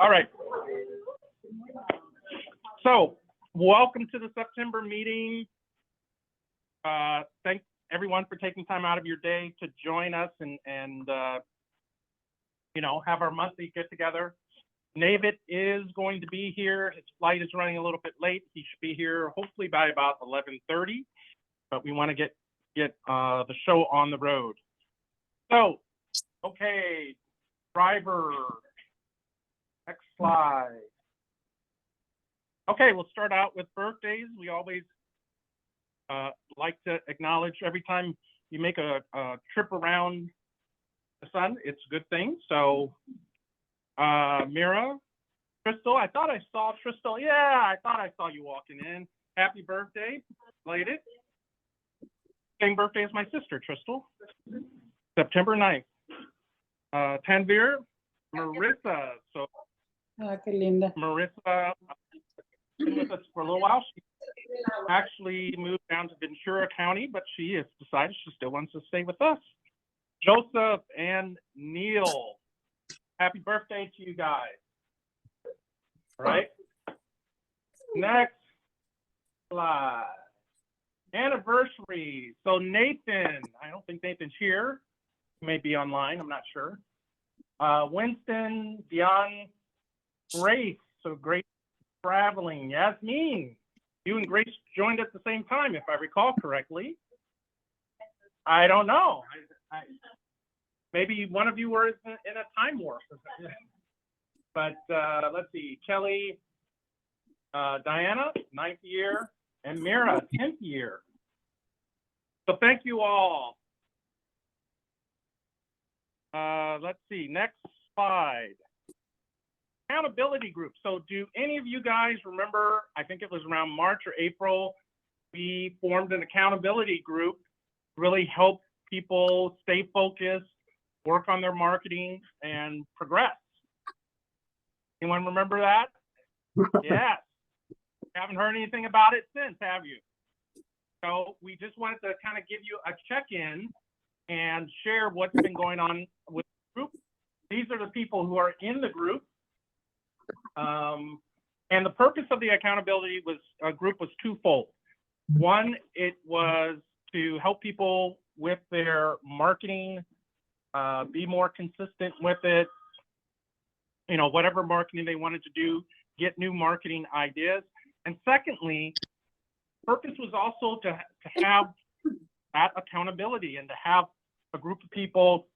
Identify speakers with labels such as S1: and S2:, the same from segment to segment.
S1: All right. So, welcome to the September meeting. Thanks everyone for taking time out of your day to join us and have our monthly get together. Navid is going to be here. His flight is running a little bit late. He should be here hopefully by about 11:30, but we want to get the show on the road. So, okay, driver, next slide. Okay, we'll start out with birthdays. We always like to acknowledge every time you make a trip around the sun, it's a good thing. So, Mira, Crystal, I thought I saw Crystal. Yeah, I thought I saw you walking in. Happy birthday, belated. Same birthday as my sister, Crystal, September 9th. Tanvir, Marissa. So,
S2: qué linda.
S1: Marissa been with us for a little while. She actually moved down to Ventura County, but she has decided she still wants to stay with us. Joseph and Neil, happy birthday to you guys. All right. Next slide. Anniversary. So Nathan, I don't think Nathan's here. He may be online, I'm not sure. Winston, Dion, Grace. So Grace traveling. Yasmin, you and Grace joined at the same time, if I recall correctly. I don't know. Maybe one of you were in a time warp. But let's see, Kelly, Diana, 9th year, and Mira, 10th year. So thank you all. Let's see, next slide. Accountability group. So do any of you guys remember, I think it was around March or April, we formed an accountability group to really help people stay focused, work on their marketing, and progress. Anyone remember that? Yes. Haven't heard anything about it since, have you? So we just wanted to kind of give you a check-in and share what's been going on with the group. These are the people who are in the group. And the purpose of the accountability group was twofold. One, it was to help people with their marketing, be more consistent with it, whatever marketing they wanted to do, get new marketing ideas. And secondly, purpose was also to have that accountability and to have a group of people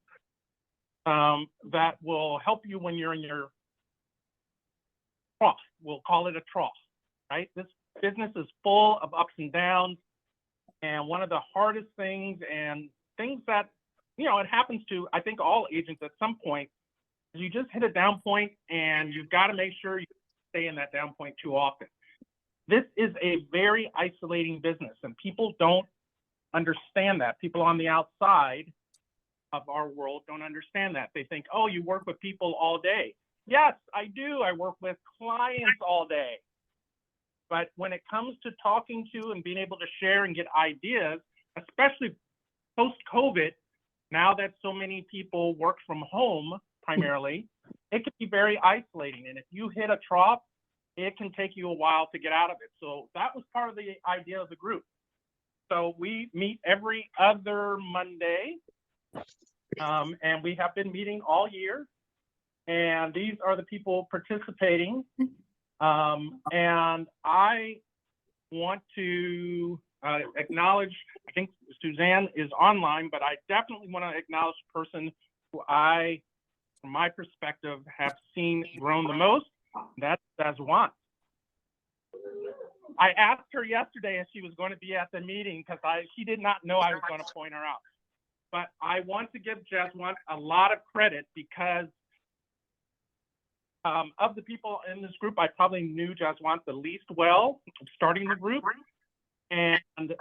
S1: that will help you when you're in your trough. We'll call it a trough, right? This business is full of ups and downs. And one of the hardest things and things that, it happens to, I think, all agents at some point, is you just hit a down point and you've got to make sure you stay in that down point too often. This is a very isolating business and people don't understand that. People on the outside of our world don't understand that. They think, oh, you work with people all day. Yes, I do. I work with clients all day. But when it comes to talking to and being able to share and get ideas, especially post-COVID, now that so many people work from home primarily, it can be very isolating. And if you hit a trough, it can take you a while to get out of it. So that was part of the idea of the group. So we meet every other Monday, and we have been meeting all year. And these are the people participating. And I want to acknowledge, I think Suzanne is online, but I definitely want to acknowledge the person who I, from my perspective, have seen grown the most. That's Sazwan. I asked her yesterday if she was going to be at the meeting because she did not know I was going to point her out. But I want to give Sazwan a lot of credit because of the people in this group, I probably knew Sazwan the least well, starting the group. And the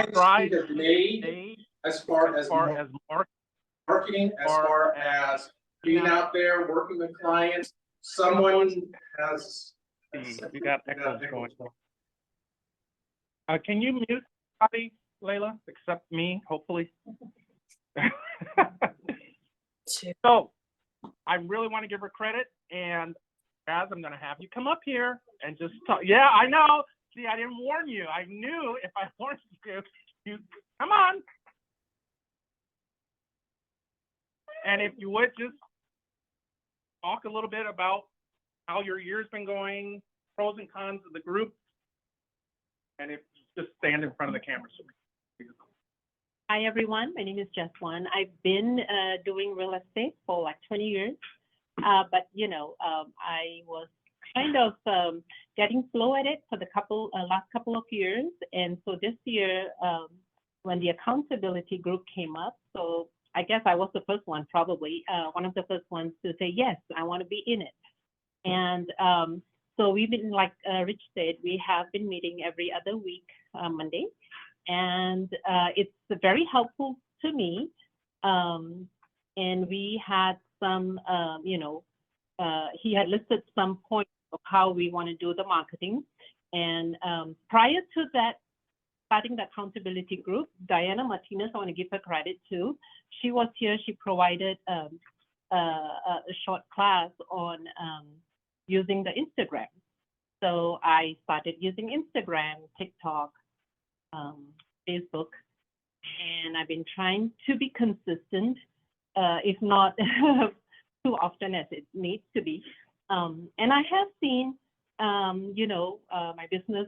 S1: strides made
S3: as far as marketing, as far as being out there, working with clients, someone has...
S1: You got echoes going on. Can you mute everybody, Layla, except me, hopefully? So I really want to give her credit, and Jazz, I'm gonna have you come up here and just talk. Yeah, I know. See, I didn't warn you. I knew if I warned you come on. And if you would just talk a little bit about how your year's been going, pros and cons of the group, and if you just stand in front of the camera.
S2: Hi, everyone. My name is Jess Wan. I've been doing real estate for like 20 years, but I was kind of getting slow at it for the last couple of years, and so this year, when the accountability group came up, so I guess I was the first one, probably one of the first ones to say yes, I want to be in it, and so we've been, like Rich said, we have been meeting every other week, Monday. And it's very helpful to me. And we had some, he had listed some points of how we want to do the marketing. And prior to that, starting the accountability group, Diana Martinez, I want to give her credit too. She was here, she provided a short class on using the Instagram. So I started using Instagram, TikTok, Facebook, and I've been trying to be consistent, if not too often as it needs to be. And I have seen, my business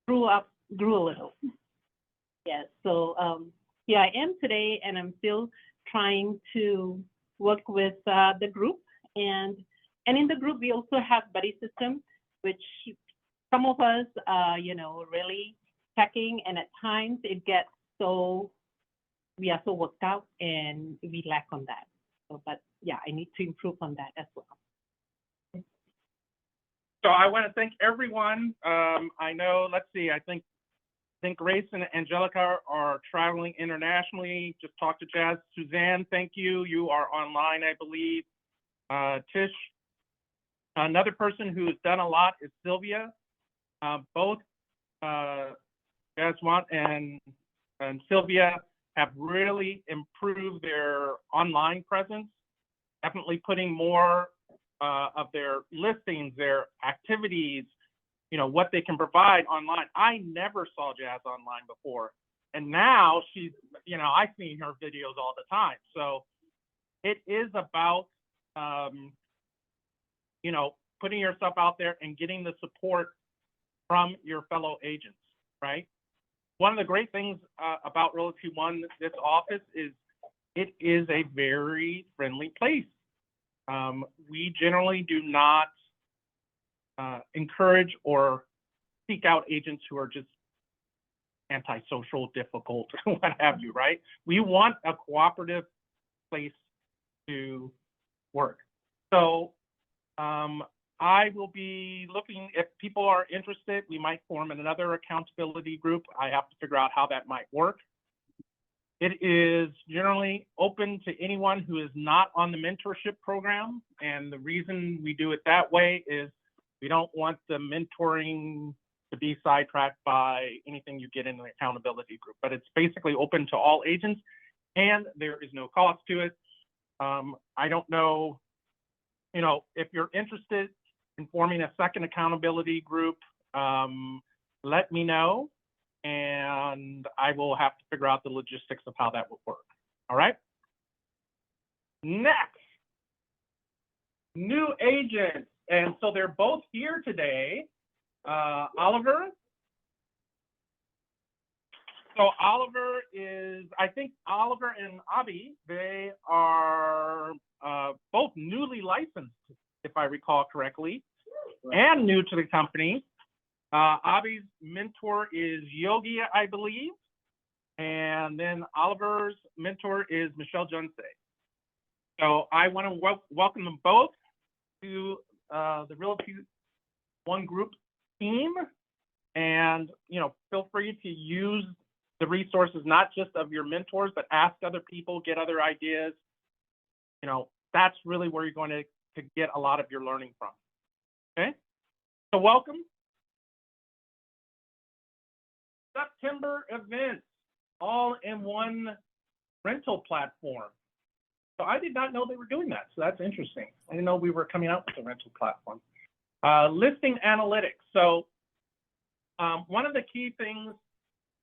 S2: grew a little. Yes, so here I am today, and I'm still trying to work with the group. And in the group, we also have buddy system, which some of us, really checking, and at times it gets we are so worked out and we lack on that. So, but yeah, I need to improve on that as well.
S1: So I want to thank everyone. I know, let's see, I think Grace and Angelica are traveling internationally. Just talked to Jazz. Suzanne, thank you. You are online, I believe. Tish, another person who's done a lot is Sylvia. Both Jaswan and Sylvia have really improved their online presence, definitely putting more of their listings, their activities, what they can provide online. I never saw Jazz online before. And now she's, I've seen her videos all the time. So it is about, putting yourself out there and getting the support from your fellow agents, right? One of the great things about Realty One, this office, is it is a very friendly place. We generally do not encourage or seek out agents who are just antisocial, difficult, what have you, right? We want a cooperative place to work. So I will be looking, if people are interested, we might form another accountability group. I have to figure out how that might work. It is generally open to anyone who is not on the mentorship program. And the reason we do it that way is we don't want the mentoring to be sidetracked by anything you get in the accountability group. But it's basically open to all agents, and there is no cost to it. I don't know, if you're interested in forming a second accountability group, let me know, and I will have to figure out the logistics of how that will work. All right. Next, new agents. And so they're both here today. Oliver. So Oliver is, I think Oliver and Abby, they are both newly licensed, if I recall correctly, and new to the company. Abby's mentor is Yogi, I believe. And then Oliver's mentor is Michelle Junse. So I want to welcome them both to the Realty One Group team. And, feel free to use the resources, not just of your mentors, but ask other people, get other ideas. That's really where you're going to get a lot of your learning from. Okay, so welcome. September events, all in one rental platform. So I did not know they were doing that. So that's interesting. I didn't know we were coming out with a rental platform. Listing analytics. So one of the key things,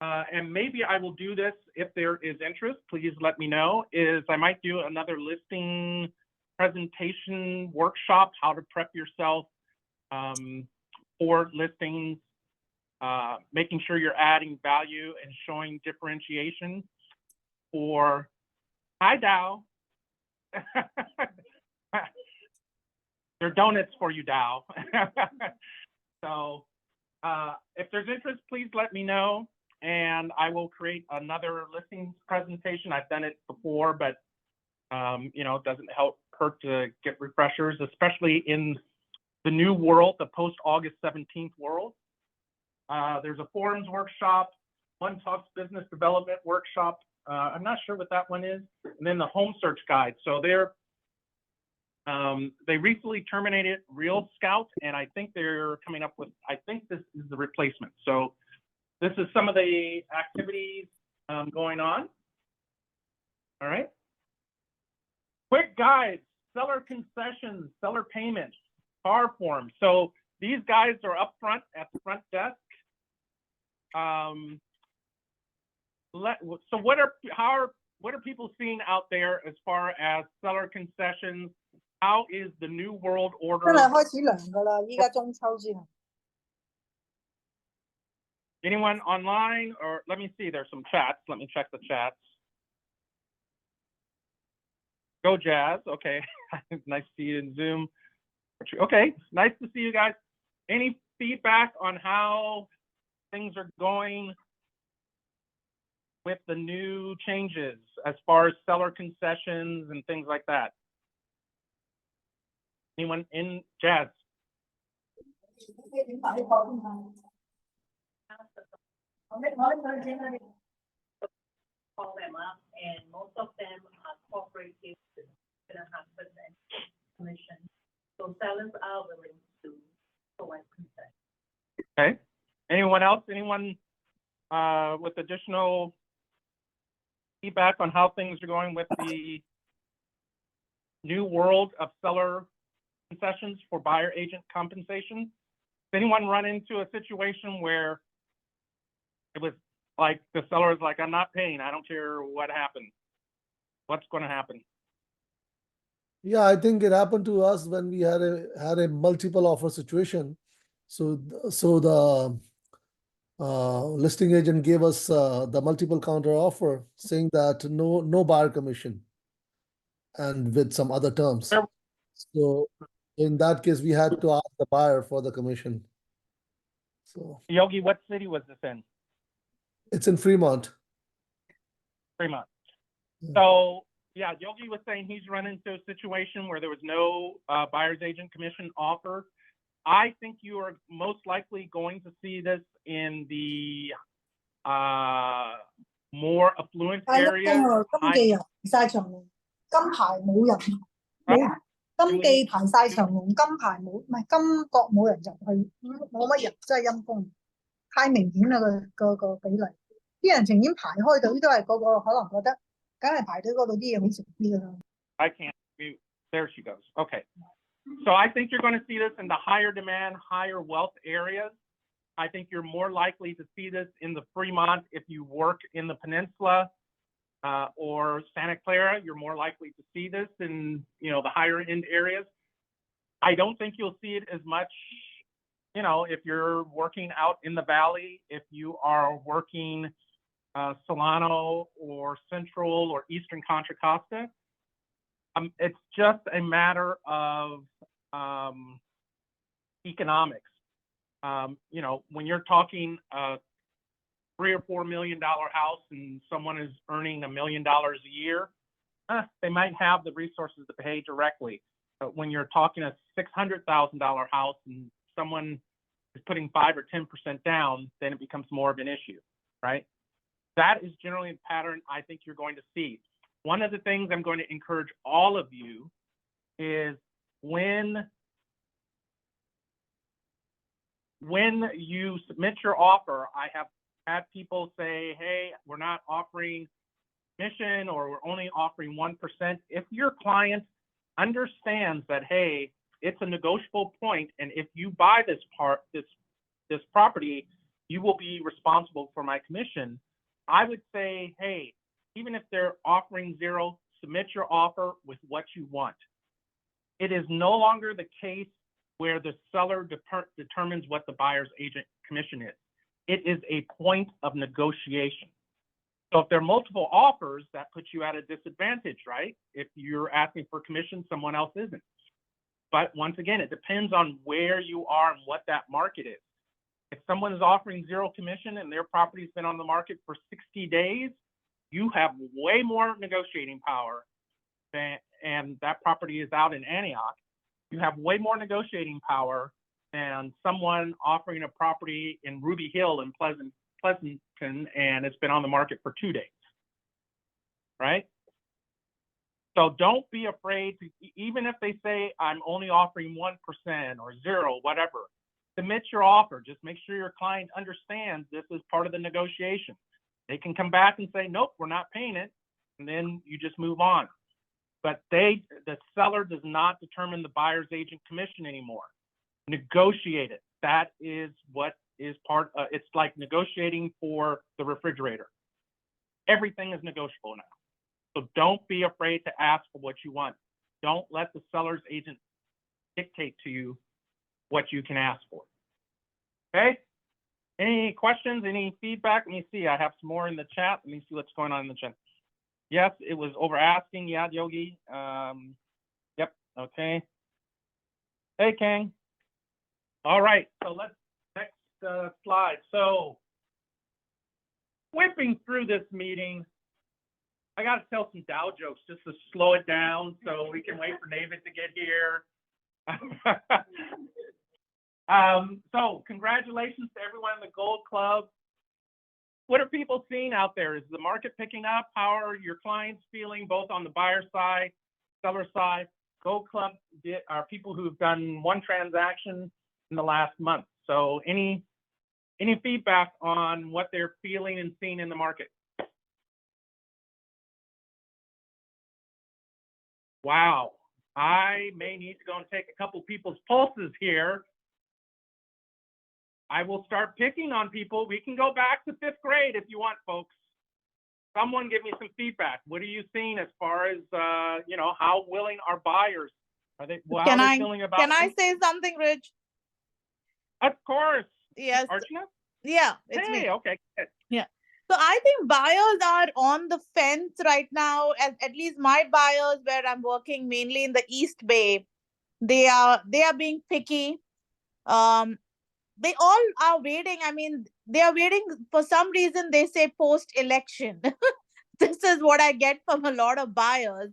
S1: and maybe I will do this if there is interest, please let me know, is I might do another listing presentation workshop, how to prep yourself for listings, making sure you're adding value and showing differentiation for, hi Dow. They're donuts for you, Dow. So if there's interest, please let me know, and I will create another listings presentation. I've done it before, but you know, it doesn't hurt to get refreshers, especially in the new world, the post-August 17th world. There's a forums workshop, One Talks Business Development workshop. I'm not sure what that one is. And then the home search guide. So they recently terminated Real Scout, and I think they're coming up with, I think this is the replacement. So this is some of the activities going on. All right. Quick guides, seller concessions, seller payments, car forms. So these guys are up front at the front desk. So what are people seeing out there as far as seller concessions? How is the new world order?
S4: 真係開始涼㗎啦，依家中秋之後。
S1: Anyone online, or let me see, there's some chats. Let me check the chats. Go Jazz, okay. Nice to see you in Zoom. Okay, nice to see you guys. Any feedback on how things are going with the new changes as far as seller concessions and things like that? Anyone in Jazz?
S2: Call them up, and most of them are cooperatives, gonna have percent commission. So sellers are willing to provide concessions.
S1: Okay. Anyone else? Anyone with additional feedback on how things are going with the new world of seller concessions for buyer agent compensation? Does anyone run into a situation where it was like the seller is like, I'm not paying, I don't care what happened? What's going to happen?
S5: Yeah, I think it happened to us when we had a multiple offer situation. So the listing agent gave us the multiple counter offer, saying that no buyer commission, and with some other terms.
S1: Sure.
S5: So in that case, we had to ask the buyer for the commission. So
S1: Yogi, what city was this in?
S5: it's in Fremont.
S1: Fremont.
S5: Yeah.
S1: So yeah, Yogi was saying he's run into a situation where there was no buyer's agent commission offer. I think you are most likely going to see this in the more affluent
S4: 但係一
S1: areas.
S4: 定係金記人排晒長龍，金牌冇人冇金記排晒長龍，金牌冇唔係金角冇人入去，冇乜人真係陰公，太明顯啦個比例，啲人情願排開隊都係個個可能覺得，梗係排隊嗰度啲嘢好食啲㗎啦。
S1: I can't mute. There she goes. Okay. So I think you're going to see this in the higher demand, higher wealth areas. I think you're more likely to see this in the Fremont if you work in the peninsula or Santa Clara. You're more likely to see this in, you know, the higher end areas. I don't think you'll see it as much, you know, if you're working out in the valley, if you are working Solano or Central or Eastern Contra Costa. It's just a matter of economics. You know, when you're talking a $3 or $4 million house and someone is earning $1 million a year, they might have the resources to pay directly. But when you're talking a $600,000 house and someone is putting 5 or 10% down, then it becomes more of an issue, right? That is generally the pattern I think you're going to see. One of the things I'm going to encourage all of you is when you submit your offer, I have had people say, hey, we're not offering commission or we're only offering 1%. If your client understands that, hey, it's a negotiable point, and if you buy this property, you will be responsible for my commission. I would say, hey, even if they're offering 0, submit your offer with what you want. It is no longer the case where the seller determines what the buyer's agent commission is. It is a point of negotiation. So if there are multiple offers, that puts you at a disadvantage, right? If you're asking for commission, someone else isn't. But once again, it depends on where you are and what that market is. If someone is offering 0 commission and their property's been on the market for 60 days, you have way more negotiating power and that property is out in Antioch. You have way more negotiating power than someone offering a property in Ruby Hill in Pleasanton, and it's been on the market for 2 days, right? So don't be afraid to, even if they say, I'm only offering 1% or 0, whatever, submit your offer. Just make sure your client understands this is part of the negotiation. They can come back and say, nope, we're not paying it. And then you just move on. But the seller does not determine the buyer's agent commission anymore. Negotiate it. That is what is part of, it's like negotiating for the refrigerator. Everything is negotiable now. So don't be afraid to ask for what you want. Don't let the seller's agent dictate to you what you can ask for. Okay? Any questions, any feedback? Let me see. I have some more in the chat. Let me see what's going on in the chat. Yes, it was over asking. Yeah, Yogi. Yep. Okay. Hey, Kang. All right. So let's next slide. So whipping through this meeting, I got to tell some Dow jokes just to slow it down so we can wait for David to get here. So congratulations to everyone in the Gold Club. What are people seeing out there? Is the market picking up? How are your clients feeling, both on the buyer side, seller side? Gold Club are people who've done 1 transaction in the last month. So any feedback on what they're feeling and seeing in the market? Wow, I may need to go and take a couple people's pulses here. I will start picking on people. We can go back to 5th grade if you want, folks. Someone give me some feedback. What are you seeing as far as, you know, how willing are buyers? Are they, well, how are they feeling about
S6: Can I say something, Rich?
S1: Of course.
S6: Yes.
S1: Archana?
S6: Yeah, it's
S1: Hey,
S6: me.
S1: okay. Good.
S6: Yeah. So I think buyers are on the fence right now, at least my buyers where I'm working mainly in the East Bay, they are being picky. They all are waiting. I mean, they are waiting for some reason. They say post-election. This is what I get from a lot of buyers.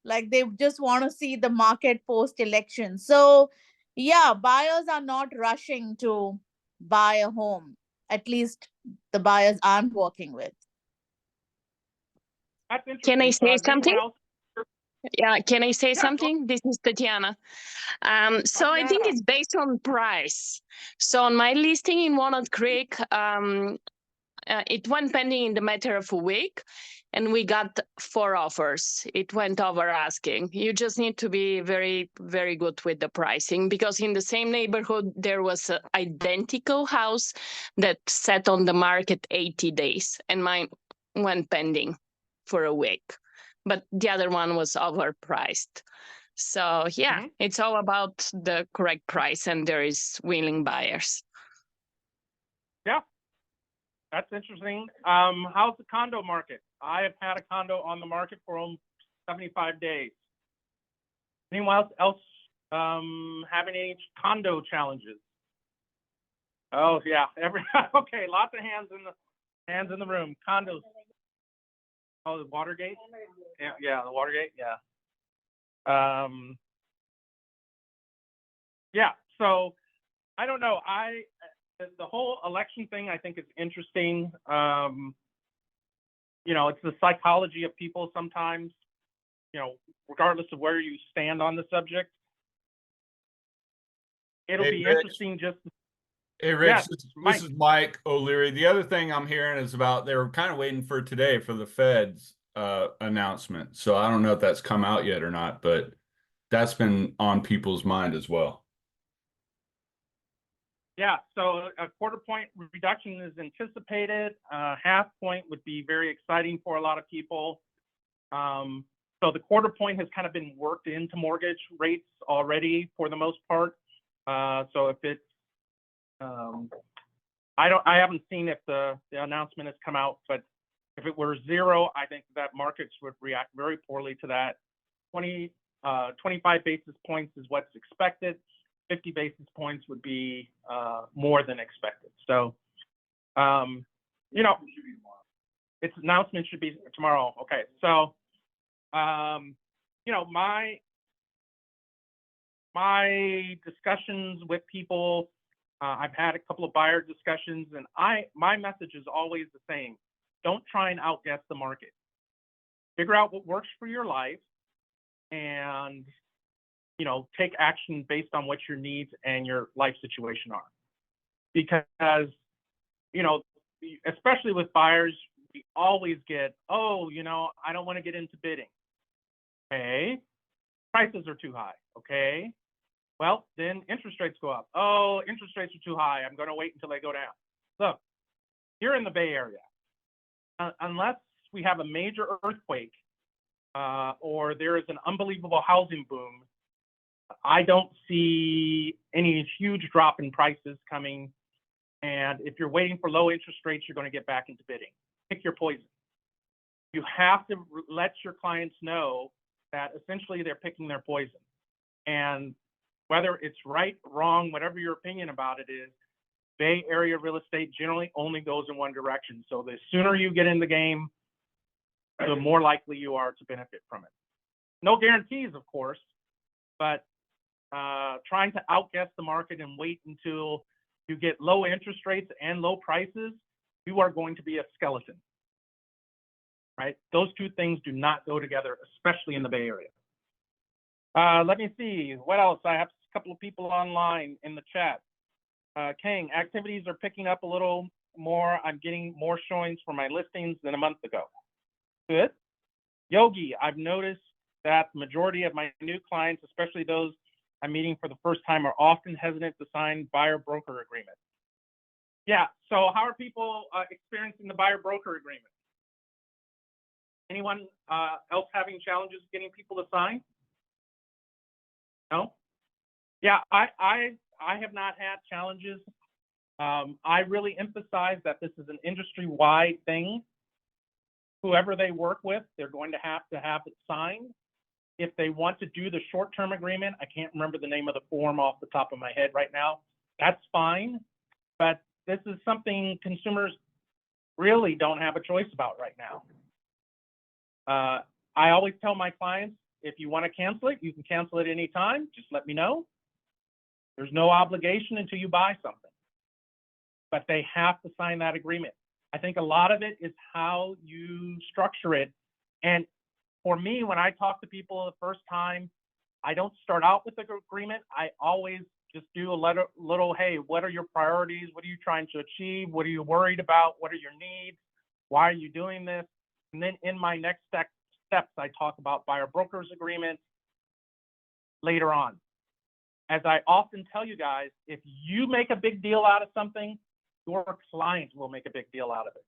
S6: Like they just want to see the market post-election. So yeah, buyers are not rushing to buy a home, at least the buyers I'm working with.
S1: That's interesting.
S7: Can I say something?
S1: Else?
S7: Yeah, can I say
S1: Yeah,
S7: something? This is Tatiana. So I think
S1: Tatiana.
S7: it's based on price. So on my listing in Walnut Creek, it went pending in the matter of a week, and we got 4 offers. It went over asking. You just need to be very, very good with the pricing, because in the same neighborhood, there was an identical house that sat on the market 80 days, and mine went pending for a week. But the other one was overpriced. So yeah, it's all about the correct price, and there is willing buyers.
S1: Yeah, that's interesting. How's the condo market? I have had a condo on the market for almost 75 days. Anyone else having any condo challenges? Oh yeah, okay, lots of hands in the room. Condos. Oh, the Watergate? Yeah, the Watergate, yeah. Yeah, so I don't know. The whole election thing I think is interesting. You know, it's the psychology of people sometimes, you know, regardless of where you stand on the subject. It'll be interesting just.
S8: Hey, Rich,
S1: Yes,
S8: this is Mike O'Leary. The other thing I'm hearing is about, they were kind of waiting for today for the Fed's announcement. So I don't know if that's come out yet or not, but that's been on people's mind as well.
S1: Yeah, so a quarter point reduction is anticipated. Half point would be very exciting for a lot of people. So the quarter point has kind of been worked into mortgage rates already for the most part. So if it's, I haven't seen if the announcement has come out, but if it were 0, I think that markets would react very poorly to that. 25 basis points is what's expected. 50 basis points would be more than expected. So, you know, its announcement should be tomorrow. Okay, so, you know, my discussions with people, I've had a couple of buyer discussions, and my message is always the same. Don't try and outguess the market. Figure out what works for your life, and you know, take action based on what your needs and your life situation are. Because, you know, especially with buyers, we always get, oh, you know, I don't want to get into bidding. Okay, prices are too high. Okay, well, then interest rates go up. Oh, interest rates are too high. I'm going to wait until they go down. Look, here in the Bay Area, unless we have a major earthquake or there is an unbelievable housing boom, I don't see any huge drop in prices coming. And if you're waiting for low interest rates, you're going to get back into bidding. Pick your poison. You have to let your clients know that essentially they're picking their poison. And whether it's right, wrong, whatever your opinion about it is, Bay Area real estate generally only goes in one direction. So the sooner you get in the game, the more likely you are to benefit from it. No guarantees, of course, but trying to outguess the market and wait until you get low interest rates and low prices, you are going to be a skeleton, right? Those two things do not go together, especially in the Bay Area. Let me see, what else? I have a couple of people online in the chat. Kang, activities are picking up a little more. I'm getting more showings for my listings than a month ago. Good. Yogi, I've noticed that the majority of my new clients, especially those I'm meeting for the first time, are often hesitant to sign buyer-broker agreement. Yeah, so how are people experiencing the buyer-broker agreement? Anyone else having challenges getting people to sign? No? Yeah, I have not had challenges. I really emphasize that this is an industry-wide thing. Whoever they work with, they're going to have it signed. If they want to do the short-term agreement, I can't remember the name of the form off the top of my head right now. That's fine, but this is something consumers really don't have a choice about right now. I always tell my clients, if you want to cancel it, you can cancel it anytime. Just let me know. There's no obligation until you buy something, but they have to sign that agreement. I think a lot of it is how you structure it. And for me, when I talk to people the first time, I don't start out with the agreement. I always just do a little, hey, what are your priorities? What are you trying to achieve? What are you worried about? What are your needs? Why are you doing this? And then in my next steps, I talk about buyer brokers agreements later on. As I often tell you guys, if you make a big deal out of something, your client will make a big deal out of it.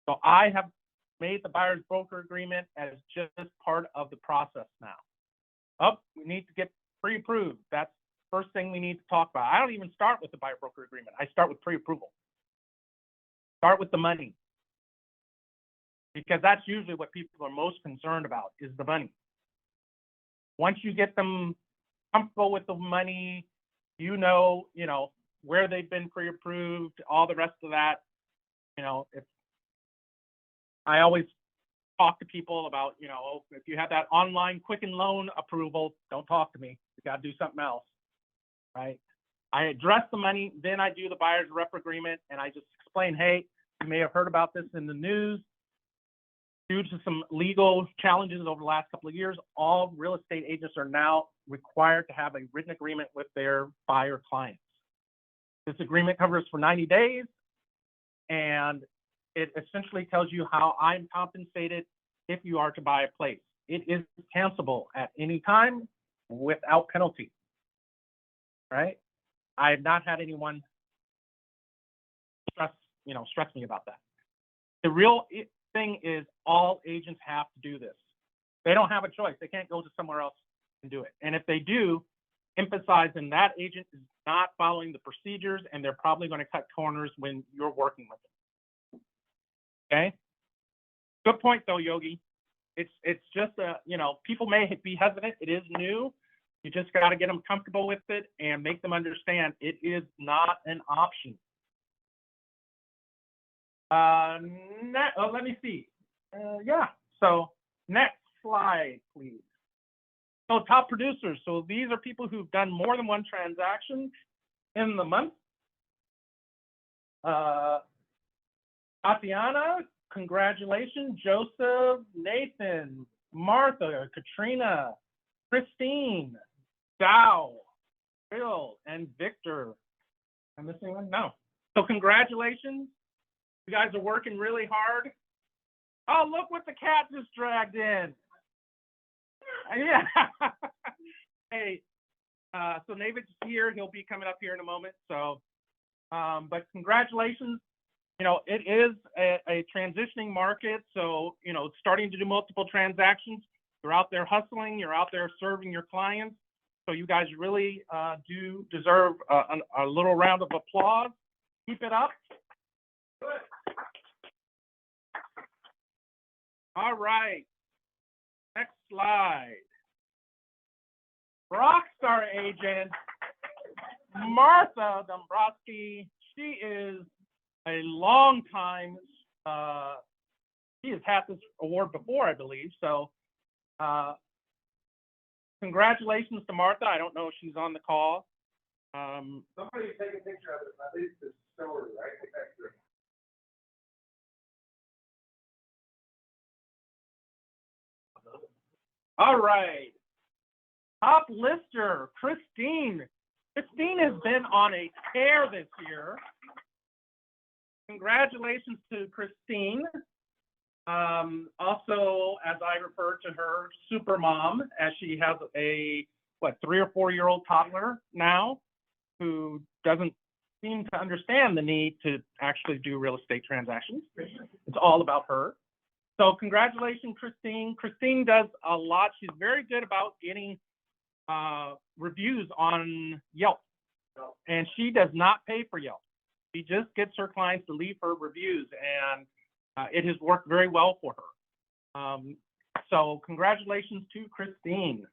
S1: So I have made the buyer's broker agreement as just part of the process now. Oh, we need to get pre-approved. That's the first thing we need to talk about. I don't even start with the buyer broker agreement. I start with pre-approval. Start with the money. Because that's usually what people are most concerned about, is the money. Once you get them comfortable with the money, you know where they've been pre-approved, all the rest of that. I always talk to people about, if you have that online Quicken Loan approval, don't talk to me. You got to do something else, right? I address the money, then I do the buyer's rep agreement, and I just explain, hey, you may have heard about this in the news. Due to some legal challenges over the last couple of years, all real estate agents are now required to have a written agreement with their buyer clients. This agreement covers for 90 days, and it essentially tells you how I'm compensated if you are to buy a place. It is cancelable at any time. without penalty, right? I have not had anyone stress me about that. The real thing is all agents have to do this. They don't have a choice. They can't go to somewhere else and do it. And if they do, emphasizing that agent is not following the procedures, and they're probably going to cut corners when you're working with them. Okay? Good point though, Yogi. It's just people may be hesitant. It is new. You just got to get them comfortable with it and make them understand it is not an option. Let me see. So next slide, please. So top producers. So these are people who've done more than one transaction in the month. Tatiana, congratulations. Joseph, Nathan, Martha, Katrina, Christine, Dow, Bill, and Victor. Am I missing one? No. So congratulations. You guys are working really hard. Oh, look what the cat just dragged in. Yeah. Hey, so David's here. He'll be coming up here in a moment. So, but congratulations. It is a transitioning market. So, starting to do multiple transactions. You're out there hustling. You're out there serving your clients. So you guys really do deserve a little round of applause. Keep it up. Good. All right. Next slide. Rockstar agent Martha Dombrowski. She is a long time. She has had this award before, I believe. So, congratulations to Martha. I don't know if she's on the call.
S3: Somebody take a picture of it. I think it's the story, right?
S1: All right. Top lister, Christine. Christine has been on a tear this year. Congratulations to Christine. Also, as I refer to her, super mom, as she has a 3 or 4 year old toddler now who doesn't seem to understand the need to actually do real estate transactions. It's all about her. So congratulations, Christine. Christine does a lot. She's very good about getting reviews on Yelp, and she does not pay for Yelp. She just gets her clients to leave her reviews, and it has worked very well for her. So congratulations to Christine.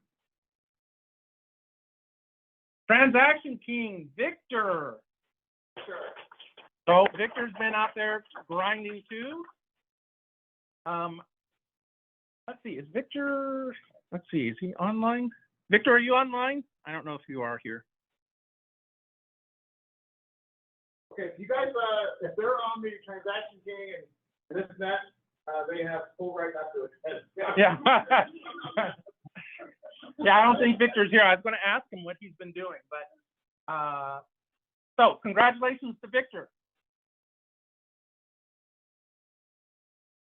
S1: Transaction King, Victor. So Victor's been out there grinding too. Let's see, is he online? Victor, are you online? I don't know if you are here.
S3: Okay, you guys, if they're on the Transaction King and this and that, they have full right not to attend.
S1: Yeah. Yeah, I don't think Victor's here. I was going to ask him what he's been doing, but so congratulations to Victor.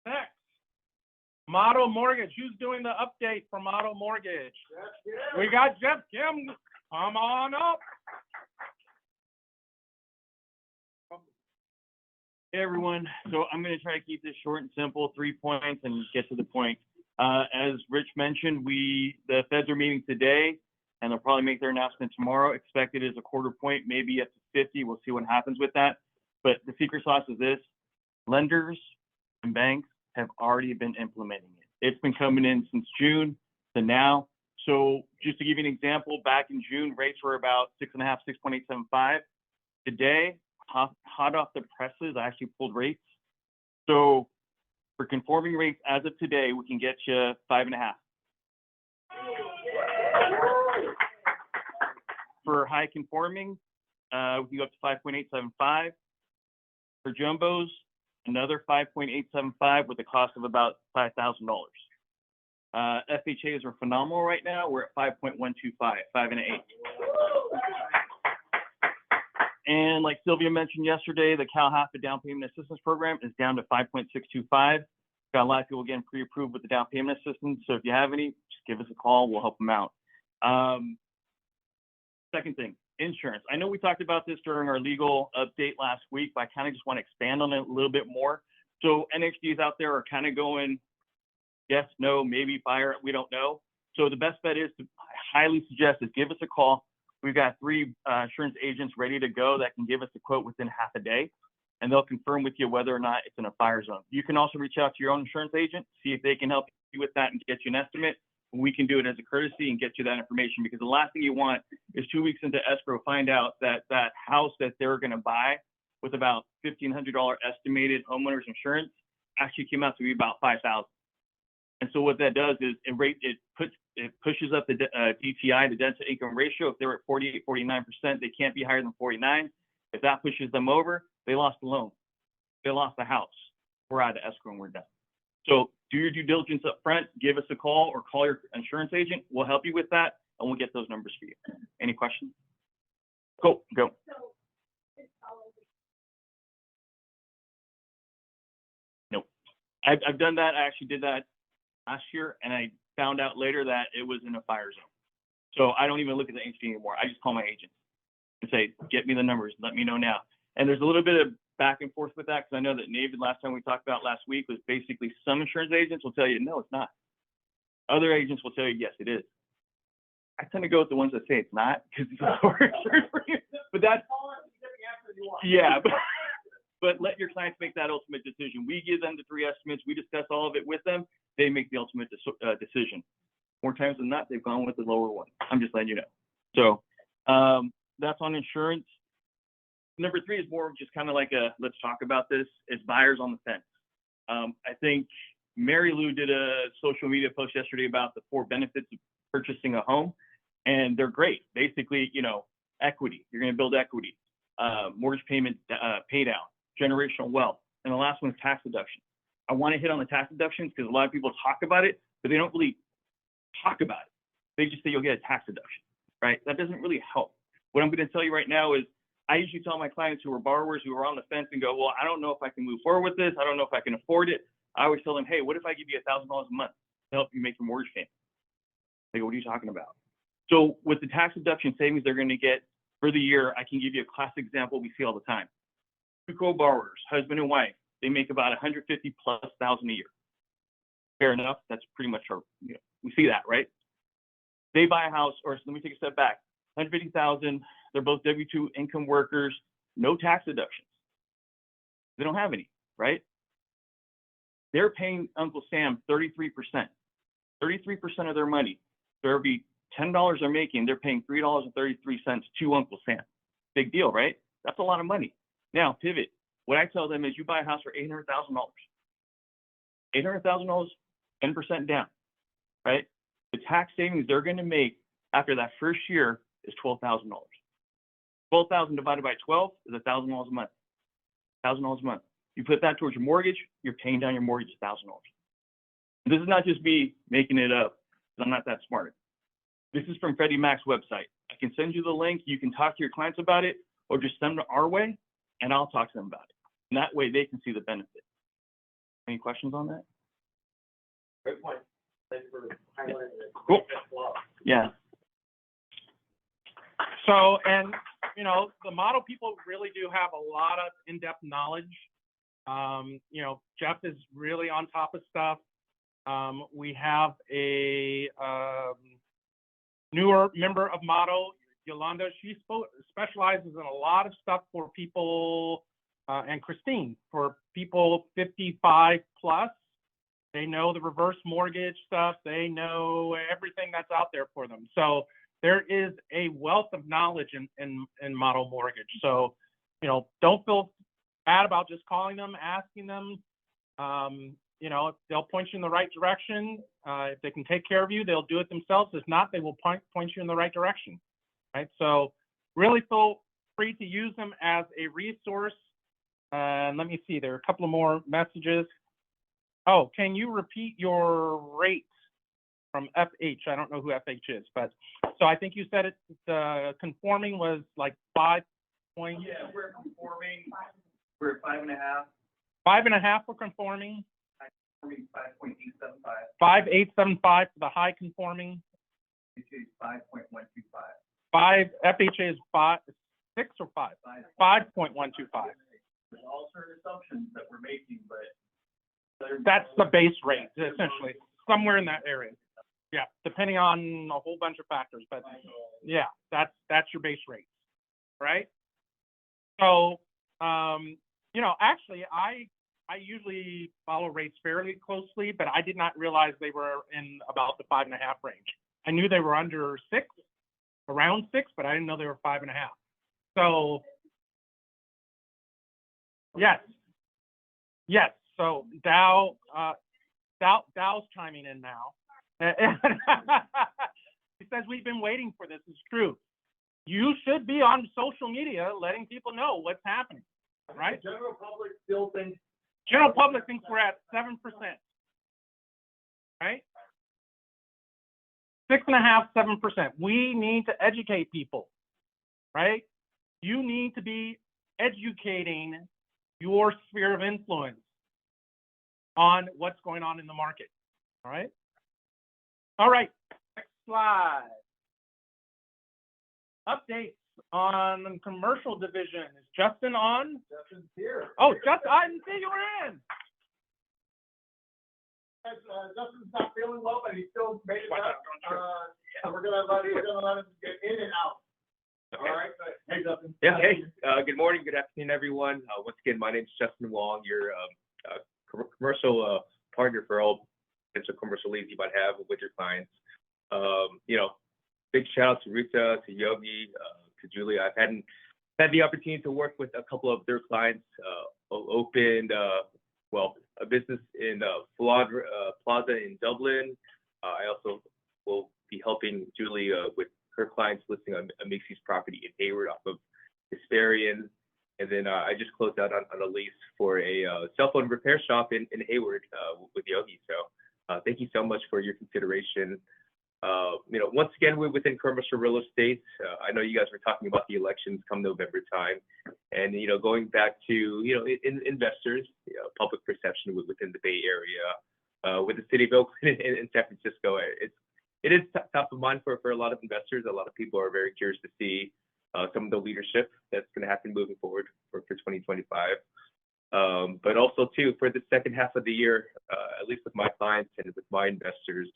S1: Next, Motto Mortgage. Who's doing the update for Motto Mortgage? We got Jeff Kim. Come on up.
S9: Hey everyone, so I'm going to try to keep this short and simple, 3 points, and get to the point. As Rich mentioned, the feds are meeting today, and they'll probably make their announcement tomorrow. Expected is a 1/4 point, maybe up to 50. We'll see what happens with that. But the secret sauce is this: lenders and banks have already been implementing it. It's been coming in since June to now. So just to give you an example, back in June, rates were about 6.5, 6.875. Today, hot off the presses, I actually pulled rates. So for conforming rates as of today, we can get you 5.5. For high conforming, we can go up to 5.875. For jumbos, another 5.875 with a cost of about $5,000. FHAs are phenomenal right now. We're at 5.125, 5 and 8. And like Sylvia mentioned yesterday, the Cal HAFA down payment assistance program is down to 5.625. Got a lot of people getting pre-approved with the down payment assistance. So if you have any, just give us a call. We'll help them out. Second thing, insurance. I know we talked about this during our legal update last week, but I kind of just want to expand on it a little bit more. So NHDs out there are kind of going, yes, no, maybe, fire, we don't know. So the best bet is to, I highly suggest is give us a call. We've got 3 insurance agents ready to go that can give us a quote within half a day, and they'll confirm with you whether or not it's in a fire zone. You can also reach out to your own insurance agent, see if they can help you with that and get you an estimate. We can do it as a courtesy and get you that information, because the last thing you want is 2 weeks into escrow, find out that that house that they're going to buy with about $1,500 estimated homeowners insurance actually came out to be about $5,000. And so what that does is it pushes up the DTI, the debt to income ratio. If they're at 48, 49%, they can't be higher than 49. If that pushes them over, they lost the loan. They lost the house. We're out of escrow and we're done. So do your due diligence up front, give us a call or call your insurance agent. We'll help you with that and we'll get those numbers for you. Any questions? Cool, go. Nope. I've done that. I actually did that last year and I found out later that it was in a fire zone. So I don't even look at the HD anymore. I just call my agent and say, get me the numbers, let me know now. And there's a little bit of back and forth with that, because I know that David, last time we talked about last week, was basically some insurance agents will tell you, no, it's not. Other agents will tell you, yes, it is. I tend to go with the ones that say it's not, because it's lower insurance for you. But that's, yeah, but let your clients make that ultimate decision. We give them the 3 estimates, we discuss all of it with them, they make the ultimate decision. More times than not, they've gone with the lower one. I'm just letting you know. So that's on insurance. Number 3 is more just kind of like a, let's talk about this. It's buyers on the fence. I think Mary Lou did a social media post yesterday about the 4 benefits of purchasing a home, and they're great. Basically, you know, equity. You're going to build equity, mortgage payment pay down, generational wealth, and the last one is tax deduction. I want to hit on the tax deductions because a lot of people talk about it, but they don't really talk about it. They just say you'll get a tax deduction, right? That doesn't really help. What I'm going to tell you right now is I usually tell my clients who are borrowers who are on the fence and go, well, I don't know if I can move forward with this. I don't know if I can afford it. I always tell them, hey, what if I give you $1,000 a month to help you make your mortgage payment? They go, what are you talking about? So with the tax deduction savings they're going to get for the year, I can give you a classic example we see all the time. 2 co-borrowers, husband and wife, they make about $150,000+ a year. Fair enough. That's pretty much our, you know, we see that, right? They buy a house, or let me take a step back. $150,000. They're both W-2 income workers, no tax deductions. They don't have any, right? They're paying Uncle Sam 33%. 33% of their money. For every $10 they're making, they're paying $3.33 to Uncle Sam. Big deal, right? That's a lot of money. Now, pivot. What I tell them is you buy a house for $800,000. $800,000, 10% down, right? The tax savings they're going to make after that first year is $12,000. 12,000 divided by 12 is $1,000 a month. $1,000 a month. You put that towards your mortgage, you're paying down your mortgage $1,000. This is not just me making it up, because I'm not that smart. This is from Freddie Mac's website. I can send you the link. You can talk to your clients about it, or just send them our way, and I'll talk to them about it. And that way they can see the benefit. Any questions on that?
S3: Great point. Thank you for highlighting it.
S9: Cool. Yeah.
S1: So, and, you know, the model people really do have a lot of in-depth knowledge. You know, Jeff is really on top of stuff. We have a newer member of model, Yolanda. She specializes in a lot of stuff for people, and Christine, for people 55 plus. They know the reverse mortgage stuff. They know everything that's out there for them. So there is a wealth of knowledge in model mortgage. So, you know, don't feel bad about just calling them, asking them. You know, they'll point you in the right direction. If they can take care of you, they'll do it themselves. If not, they will point you in the right direction, right? So really feel free to use them as a resource. Let me see, there are a couple of more messages. Oh, can you repeat your rate from FH? I don't know who FH is, but so I think you said it, the conforming was like 5 point.
S9: Yeah, we're conforming. We're at 5.5.
S1: 5.5 for conforming.
S9: 5.875.
S1: 5.875 for the high conforming. FHA is 6 or 5? 5.125.
S3: There's all certain assumptions that we're making, but
S1: That's the base rate, essentially, somewhere in that area. Yeah, depending on a whole bunch of factors, but yeah, that's your base rate, right? So, actually, I usually follow rates fairly closely, but I did not realize they were in about the 5.5 range. I knew they were under 6, around 6, but I didn't know they were 5.5. So, yes. So Dow's chiming in now. He says we've been waiting for this. It's true. You should be on social media letting people know what's happening, right?
S3: the general public still thinks.
S1: General public thinks we're at 7%, right? 6.5, 7%. We need to educate people, right? You need to be educating your sphere of influence on what's going on in the market. All right. All right. Next slide. Updates on commercial division. Is Justin on?
S3: Justin's here.
S1: Oh, Justin, I didn't see you were in.
S3: Justin's not feeling well, but he still made it up. We're gonna let him get in and out.
S10: Okay.
S3: All right. Hey, Justin.
S10: Yeah. Hey. Good morning. Good afternoon, everyone. Once again, my name is Justin Wong. Your commercial partner for all potential commercial leads you might have with your clients. Big shout out to Rita, to Yogi, to Julia. I've had the opportunity to work with a couple of their clients. Opened a business in Plaza in Dublin. I also will be helping Julie with her clients listing a mixed-use property in Hayward off of Hesperian. And then I just closed out on a lease for a cell phone repair shop in Hayward with Yogi. So thank you so much for your consideration. Once again, we're within commercial real estate. I know you guys were talking about the elections come November time, and going back to investors, public perception within the Bay Area, with the city of Oakland and San Francisco, it is top of mind for a lot of investors. A lot of people are very curious to see some of the leadership that's going to happen moving forward for 2025. But also too, for the second half of the year, at least with my clients and with my investors,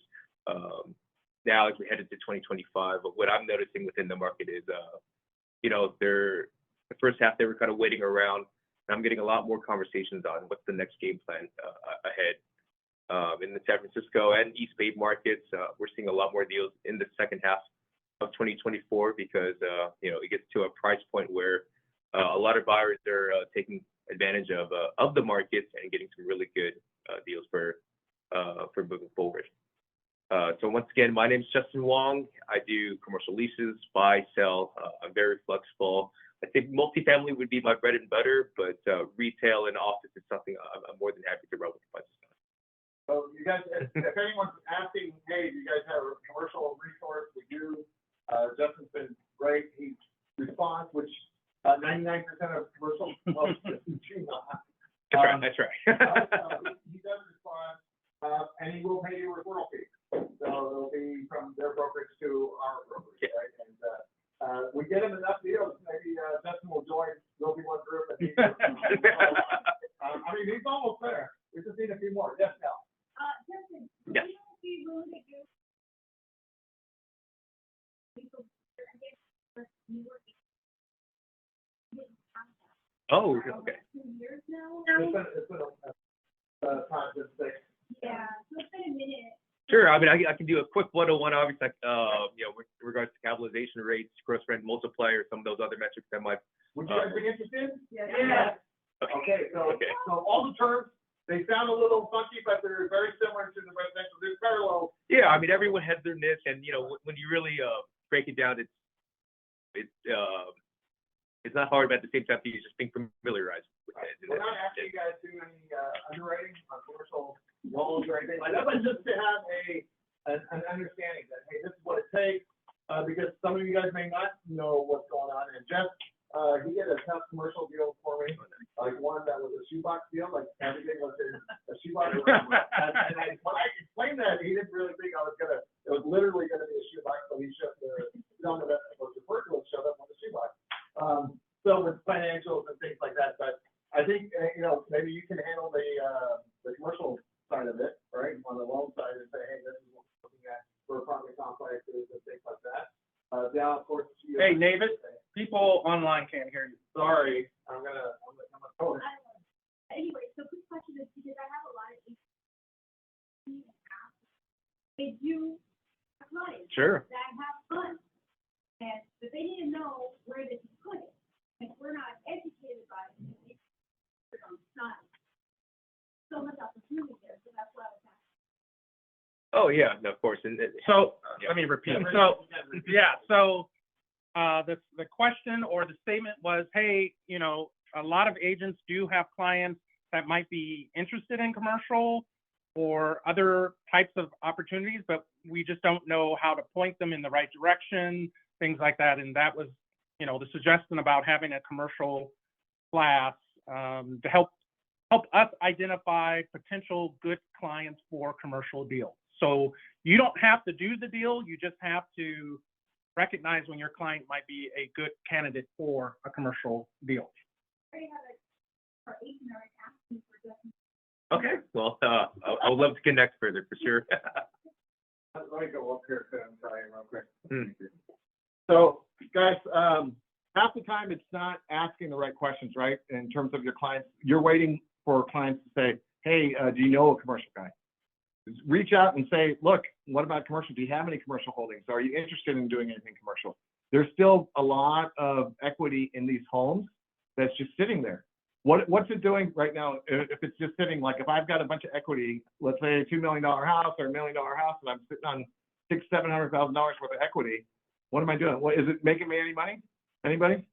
S10: now as we head into 2025, what I'm noticing within the market is, the first half they were kind of waiting around, and I'm getting a lot more conversations on what's the next game plan ahead. In the San Francisco and East Bay markets, we're seeing a lot more deals in the second half of 2024 because it gets to a price point where a lot of buyers are taking advantage of the markets and getting some really good deals for moving forward. So once again, my name is Justin Wong. I do commercial leases, buy, sell. I'm very flexible. I think multifamily would be my bread and butter, but retail and office is something I'm more than happy to run with my system.
S3: So you guys, if anyone's asking, hey, do you guys have a commercial resource? We do. Justin's been great. He responds, which 99% of commercial do not.
S10: That's right.
S3: He does respond, and he will pay you a referral fee. So it'll be from their brokerage to our brokerage, right? And we get him enough deals. Maybe Justin will join. There'll be one group. And he's he's almost there. We just need a few more. Yes, now.
S11: Justin,
S10: yes. Oh, okay.
S11: 2 years now.
S3: It's been a time since they.
S11: Yeah, so it's been a minute.
S10: Sure. I mean, I can do a quick 101, obviously, with regards to capitalization rates, gross rent multiplier, some of those other metrics that might.
S3: Would you guys be interested?
S11: Yeah.
S3: Okay, so all the terms, they sound a little funky, but they're very similar to the residential. They're parallel.
S10: Yeah, I mean, everyone has their niche, and when you really break it down, it's not hard, but at the same time, you just being familiarized with it.
S3: We're not asking you guys to do any underwriting on commercial loans or anything like that, but just to have an understanding that, hey, this is what it takes, because some of you guys may not know what's going on. And Jeff, he did a tough commercial deal for me, like one that was a shoebox deal, like everything was in a shoebox. And when I explained that, he didn't really think I was it was literally gonna be a shoebox, so he showed the gentleman that was referred to showed up with a shoebox. So with financials and things like that, but I think, maybe you can handle the commercial side of it, right? On the loan side and say, hey, this is what we're looking at for apartment complexes and things like that. Down, of course.
S1: Hey, David, people online can't hear you.
S3: Sorry, I'm gonna.
S11: Anyway, so quick question is because I have a lot of they do clients
S10: Sure.
S11: that have funds, but they need to know where they can put it. If we're not educated by it, it's not so much opportunity there, so that's why I was asking.
S10: Oh, yeah, no, of course. And
S1: So
S10: Yeah.
S1: let me repeat. So yeah, so the question or the statement was, hey, a lot of agents do have clients that might be interested in commercial or other types of opportunities, but we just don't know how to point them in the right direction, things like that. And that was, the suggestion about having a commercial class to help us identify potential good clients for commercial deals. So you don't have to do the deal, you just have to recognize when your client might be a good candidate for a commercial deal.
S10: okay, well, I would love to connect further for sure.
S3: Let me go up here to Brian real quick.
S10: Hmm.
S3: So, guys, half the time it's not asking the right questions, right? In terms of your clients, you're waiting for clients to say, hey, do you know a commercial guy? Just reach out and say, look, what about commercial? Do you have any commercial holdings? Are you interested in doing anything commercial? There's still a lot of equity in these homes that's just sitting there. What's it doing right now if it's just sitting, like if I've got a bunch of equity, let's say a $2 million house or $1 million house, and I'm sitting on $600,000-$700,000 worth of equity, what am I doing? What is it making me any money? Anybody?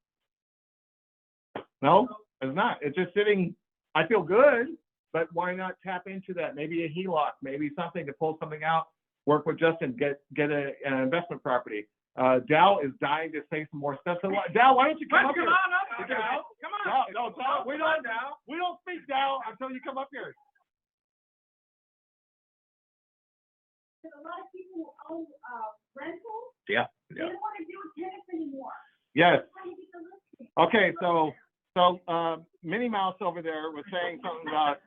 S3: No, it's not. It's just sitting. I feel good, but why not tap into that? Maybe a HELOC, maybe something to pull something out, work with Justin, get an investment property. Dal is dying to say some more stuff. So Dal, why don't you come up here?
S1: Come on up, Dal. Come on.
S3: No, Dal, we don't speak, Dal, until you come up here.
S11: There's a lot of people who own rentals,
S10: Yeah.
S11: they don't want to do tenants anymore.
S3: Yes.
S11: How do you get the listing?
S3: Okay, so Minnie Mouse over there was saying something about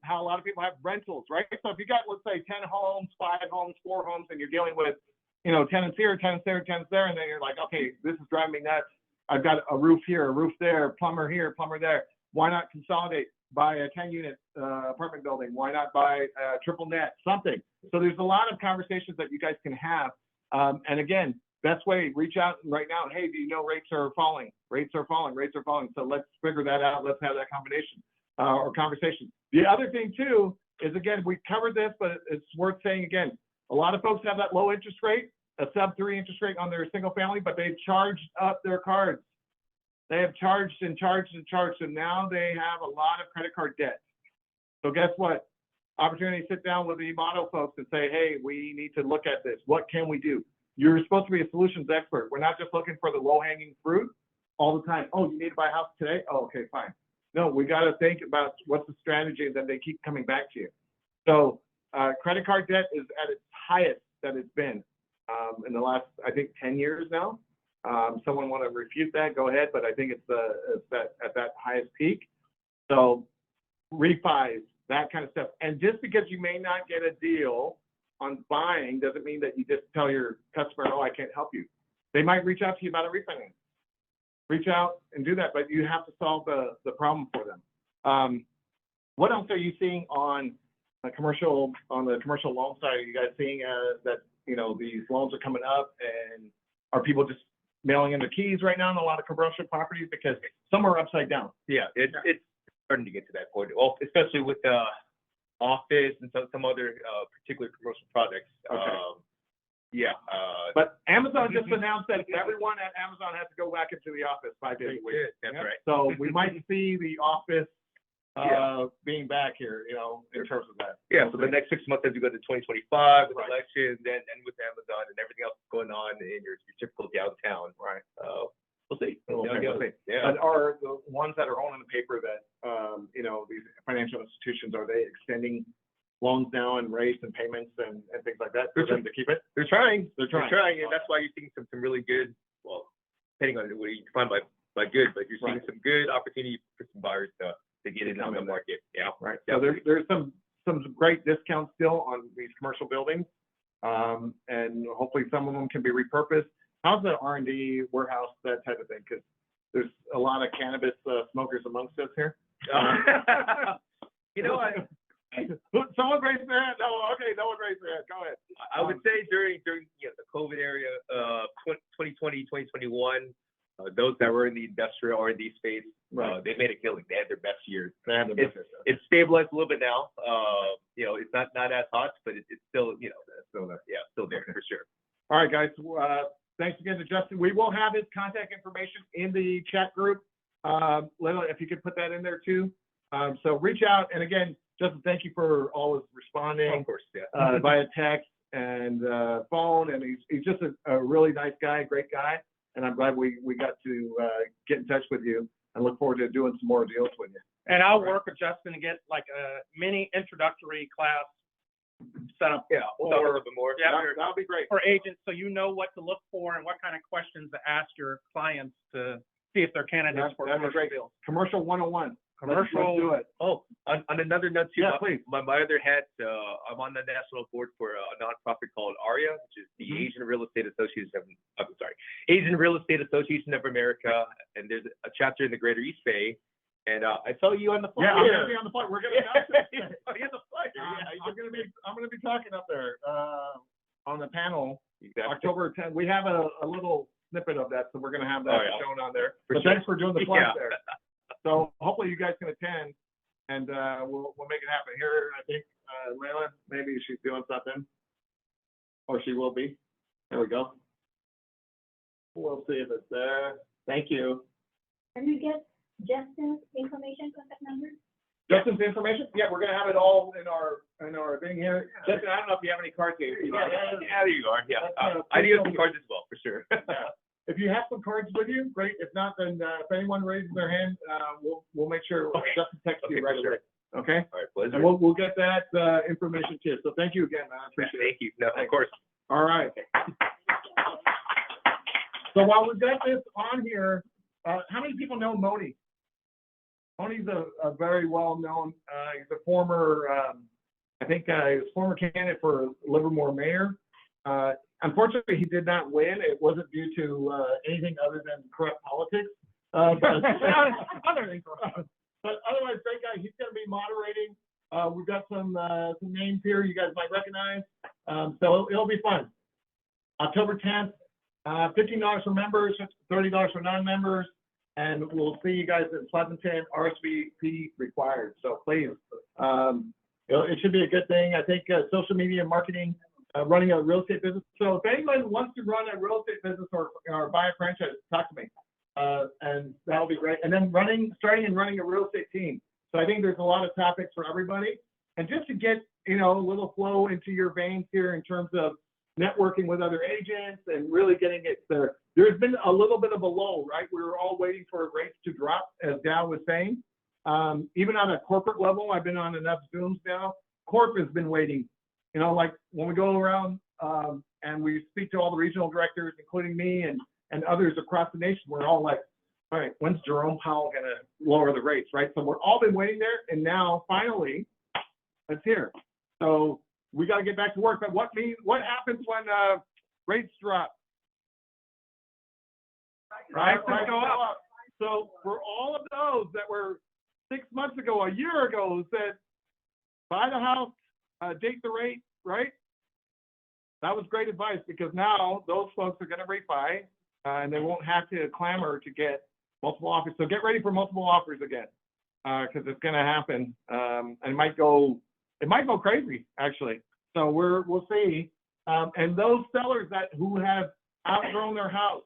S3: how a lot of people have rentals, right? So if you got, let's say, 10 homes, 5 homes, 4 homes, and you're dealing with, tenants here, tenants there, tenants there, and then you're like, okay, this is driving me nuts. I've got a roof here, a roof there, plumber here, plumber there. Why not consolidate, buy a 10-unit apartment building? Why not buy a triple net, something? So there's a lot of conversations that you guys can have. And again, best way, reach out right now. Hey, do you know rates are falling? Rates are falling, rates are falling. So let's figure that out. Let's have that combination or conversation. The other thing too is, again, we covered this, but it's worth saying again, a lot of folks have that low interest rate, a sub-3 interest rate on their single family, but they've charged up their cards. They have charged and charged and charged, and now they have a lot of credit card debt. So guess what? Opportunity to sit down with the Imato folks and say, hey, we need to look at this. What can we do? You're supposed to be a solutions expert. We're not just looking for the low-hanging fruit all the time. Oh, you need to buy a house today? Oh, okay, fine. No, we got to think about what's the strategy, and then they keep coming back to you. So credit card debt is at its highest that it's been in the last, I think, 10 years now. Someone want to refute that, go ahead, but I think it's at that highest peak. So refis, that kind of stuff. And just because you may not get a deal on buying doesn't mean that you just tell your customer, oh, I can't help you. They might reach out to you about a refinance. Reach out and do that, but you have to solve the problem for them. What else are you seeing on the commercial loan side? Are you guys seeing that these loans are coming up, and are people just mailing in the keys right now on a lot of commercial properties because some are upside down?
S10: Yeah, it's starting to get to that point. Well, especially with the office and some other particular commercial projects.
S3: Okay.
S10: Yeah.
S3: But Amazon just announced that everyone at Amazon has to go back into the office 5 days a week.
S10: That's right.
S3: So we might see the office being back here, in terms of that.
S10: Yeah, so the next 6 months as you go to 2025 with
S3: Right.
S10: elections and with Amazon and everything else going on in your typical downtown.
S3: Right.
S10: We'll see.
S3: Okay, we'll see.
S10: Yeah.
S3: But are the ones that are owning the paper that, these financial institutions, are they extending loans now and rates and payments and things like that for them to keep it?
S10: They're trying.
S3: they're
S10: You're
S3: trying.
S10: trying, and that's why you're seeing some really good, well, depending on what you define by good, but you're seeing
S3: Right.
S10: some good opportunity for some buyers to get in on the market. Yeah.
S3: Right, so there's some great discounts still on these commercial buildings. And hopefully some of them can be repurposed. How's the R&D warehouse, that type of thing? Because there's a lot of cannabis smokers amongst us here.
S10: You know,
S3: Someone raised their hand? No, okay, no one raised their hand, go ahead.
S10: I would say during the COVID area, 2020, 2021, those that were in the industrial R&D space,
S3: Right.
S10: they made a killing. They had their best years.
S3: They have the business.
S10: It's stabilized a little bit now. It's not as hot, but it's still,
S3: It's still there.
S10: yeah, still there for sure.
S3: All right, guys, thanks again to Justin. We will have his contact information in the chat group. Lila, if you could put that in there too. So reach out, and again, Justin, thank you for always responding.
S10: Of course, yeah.
S3: Via text and phone, and he's just a really nice guy, great guy, and I'm glad we got to get in touch with you, and look forward to doing some more deals with you.
S1: And I'll work with Justin to get like a mini introductory class set up
S10: Yeah, we'll talk a little bit more.
S1: Yeah.
S3: That'll be great.
S1: for agents, so you know what to look for and what kind of questions to ask your clients to see if they're candidates for
S3: That'd be
S1: commercial
S3: great.
S1: deals.
S3: Commercial 101. Let's
S1: Commercial.
S3: do it.
S10: Oh, on another note too,
S3: Yeah, please.
S10: my other hat, I'm on the national board for a nonprofit called ARIA, which is the Asian Real Estate Association. Asian Real Estate Association of America, and there's a chapter in the Greater East Bay. And I saw you on the flyer.
S3: Yeah, I'm gonna be on the flight. We're gonna announce it.
S10: You're the flyer.
S3: I'm gonna be talking up there on the panel
S10: Exactly.
S3: October 10th. We have a little snippet of that, so we're gonna have that
S10: Oh, yeah.
S3: shown on there.
S10: For
S3: But
S10: sure.
S3: thanks for doing the flight
S10: Yeah.
S3: there. So hopefully you guys can attend, and we'll make it happen. Here, I think Layla, maybe she's doing something, or she will be. There we go. We'll see if it's there. Thank you.
S11: Can you get Justin's information, contact number?
S3: Justin's information? Yeah, we're gonna have it all in our thing here. Justin, I don't know if you have any cards here.
S10: Yeah, there you are. Yeah,
S3: That's,
S10: I do have
S3: please
S10: some cards as well, for sure.
S3: Yeah. If you have some cards with you, great. If not, then if anyone raises their hand, we'll make sure Justin texts you
S10: Okay,
S3: right
S10: for sure.
S3: away. Okay?
S10: All right, pleasure.
S3: And we'll get that information too. So thank you again, man. I appreciate it.
S10: Thank you. No, of course.
S3: All right. So while we've got this on here, how many people know Moni? Moni's a very well-known, he's a former, I think he was former candidate for Livermore mayor. Unfortunately, he did not win. It wasn't due to anything other than corrupt politics. But otherwise, great guy. He's going to be moderating. We've got some names here you guys might recognize. So it'll be fun. October 10th, $15 for members, $30 for non-members. And we'll see you guys at Pleasanton, RSVP required. So please, it should be a good thing. I think social media marketing, running a real estate business. So if anyone wants to run a real estate business or buy a franchise, talk to me. And that'll be great. And then starting and running a real estate team. So I think there's a lot of topics for everybody. And just to get, a little flow into your veins here in terms of networking with other agents and really getting it there. There's been a little bit of a lull, right? We were all waiting for rates to drop, as Dow was saying. Even on a corporate level, I've been on enough Zooms now. Corp has been waiting. Like when we go around and we speak to all the regional directors, including me and others across the nation, we're all like, all right, when's Jerome Powell going to lower the rates, right? So we're all been waiting there, and now finally, it's here. So we got to get back to work. But what happens when rates drop? Right? Go up. So for all of those that were 6 months ago, a year ago, said, buy the house, date the rate, right? That was great advice, because now those folks are going to refi and they won't have to clamor to get multiple offers. So get ready for multiple offers again, because it's going to happen. And it might go crazy, actually. So we'll see. And those sellers who have outgrown their house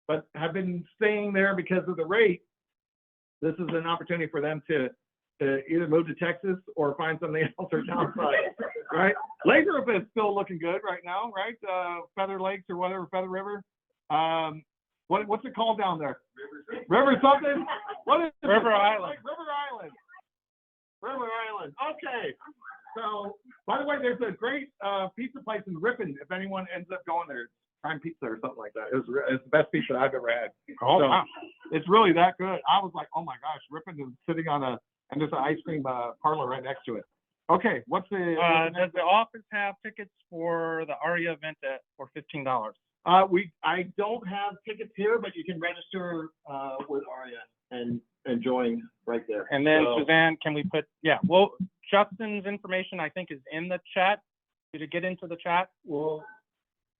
S3: but have been staying there because of the rate, this is an opportunity for them to either move to Texas or find something else or downsize, right? Laker is still looking good right now, right? Feather Lakes or whatever, Feather River. What's it called down there? River something? What is it?
S1: River Island.
S3: River Island. River Island. Okay. So, by the way, there's a great pizza place in Ripon. If anyone ends up going there, it's Prime Pizza or something like that. It's the best pizza I've ever had.
S1: Oh,
S3: So,
S1: wow.
S3: it's really that good. I was like, oh my gosh, Ripon is sitting on and there's an ice cream parlor right next to it. Okay, what's the
S1: Does the office have tickets for the ARIA event for $15?
S3: I don't have tickets here, but you can register with Aria and join right there.
S1: And then
S3: So-
S1: Suzanne, can we put, yeah, well, Justin's information, I think, is in the chat. Did it get into the chat?
S3: Well,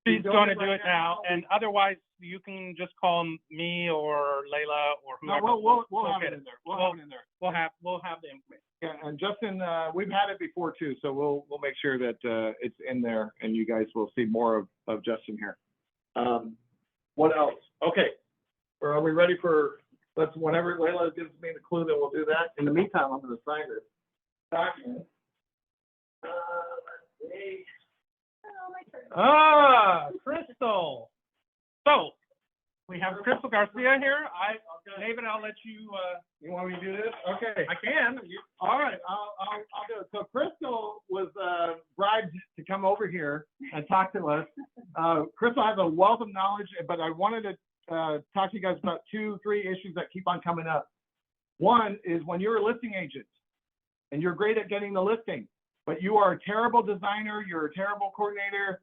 S1: She's
S3: he's doing
S1: going to
S3: it
S1: do
S3: right
S1: it now, and otherwise, you can just call me or Layla or
S3: No,
S1: whoever.
S3: we'll have
S1: get
S3: it in there. We'll have it in there.
S1: We'll have the information.
S3: Yeah, and Justin, we've had it before too, so we'll make sure that it's in there, and you guys will see more of Justin here. What else? Okay, are we ready for? Whenever Layla gives me the clue, then we'll do that. In the meantime, I'm going to sign this document. Let's see.
S1: Crystal. So we have Crystal Garcia here. David, I'll let you.
S3: You want me to do this? Okay.
S1: I can.
S3: All right, I'll do it. So Crystal was bribed to come over here and talk to us. Crystal has a wealth of knowledge, but I wanted to talk to you guys about 2-3 issues that keep on coming up. One is when you're a listing agent and you're great at getting the listing, but you are a terrible designer, you're a terrible coordinator.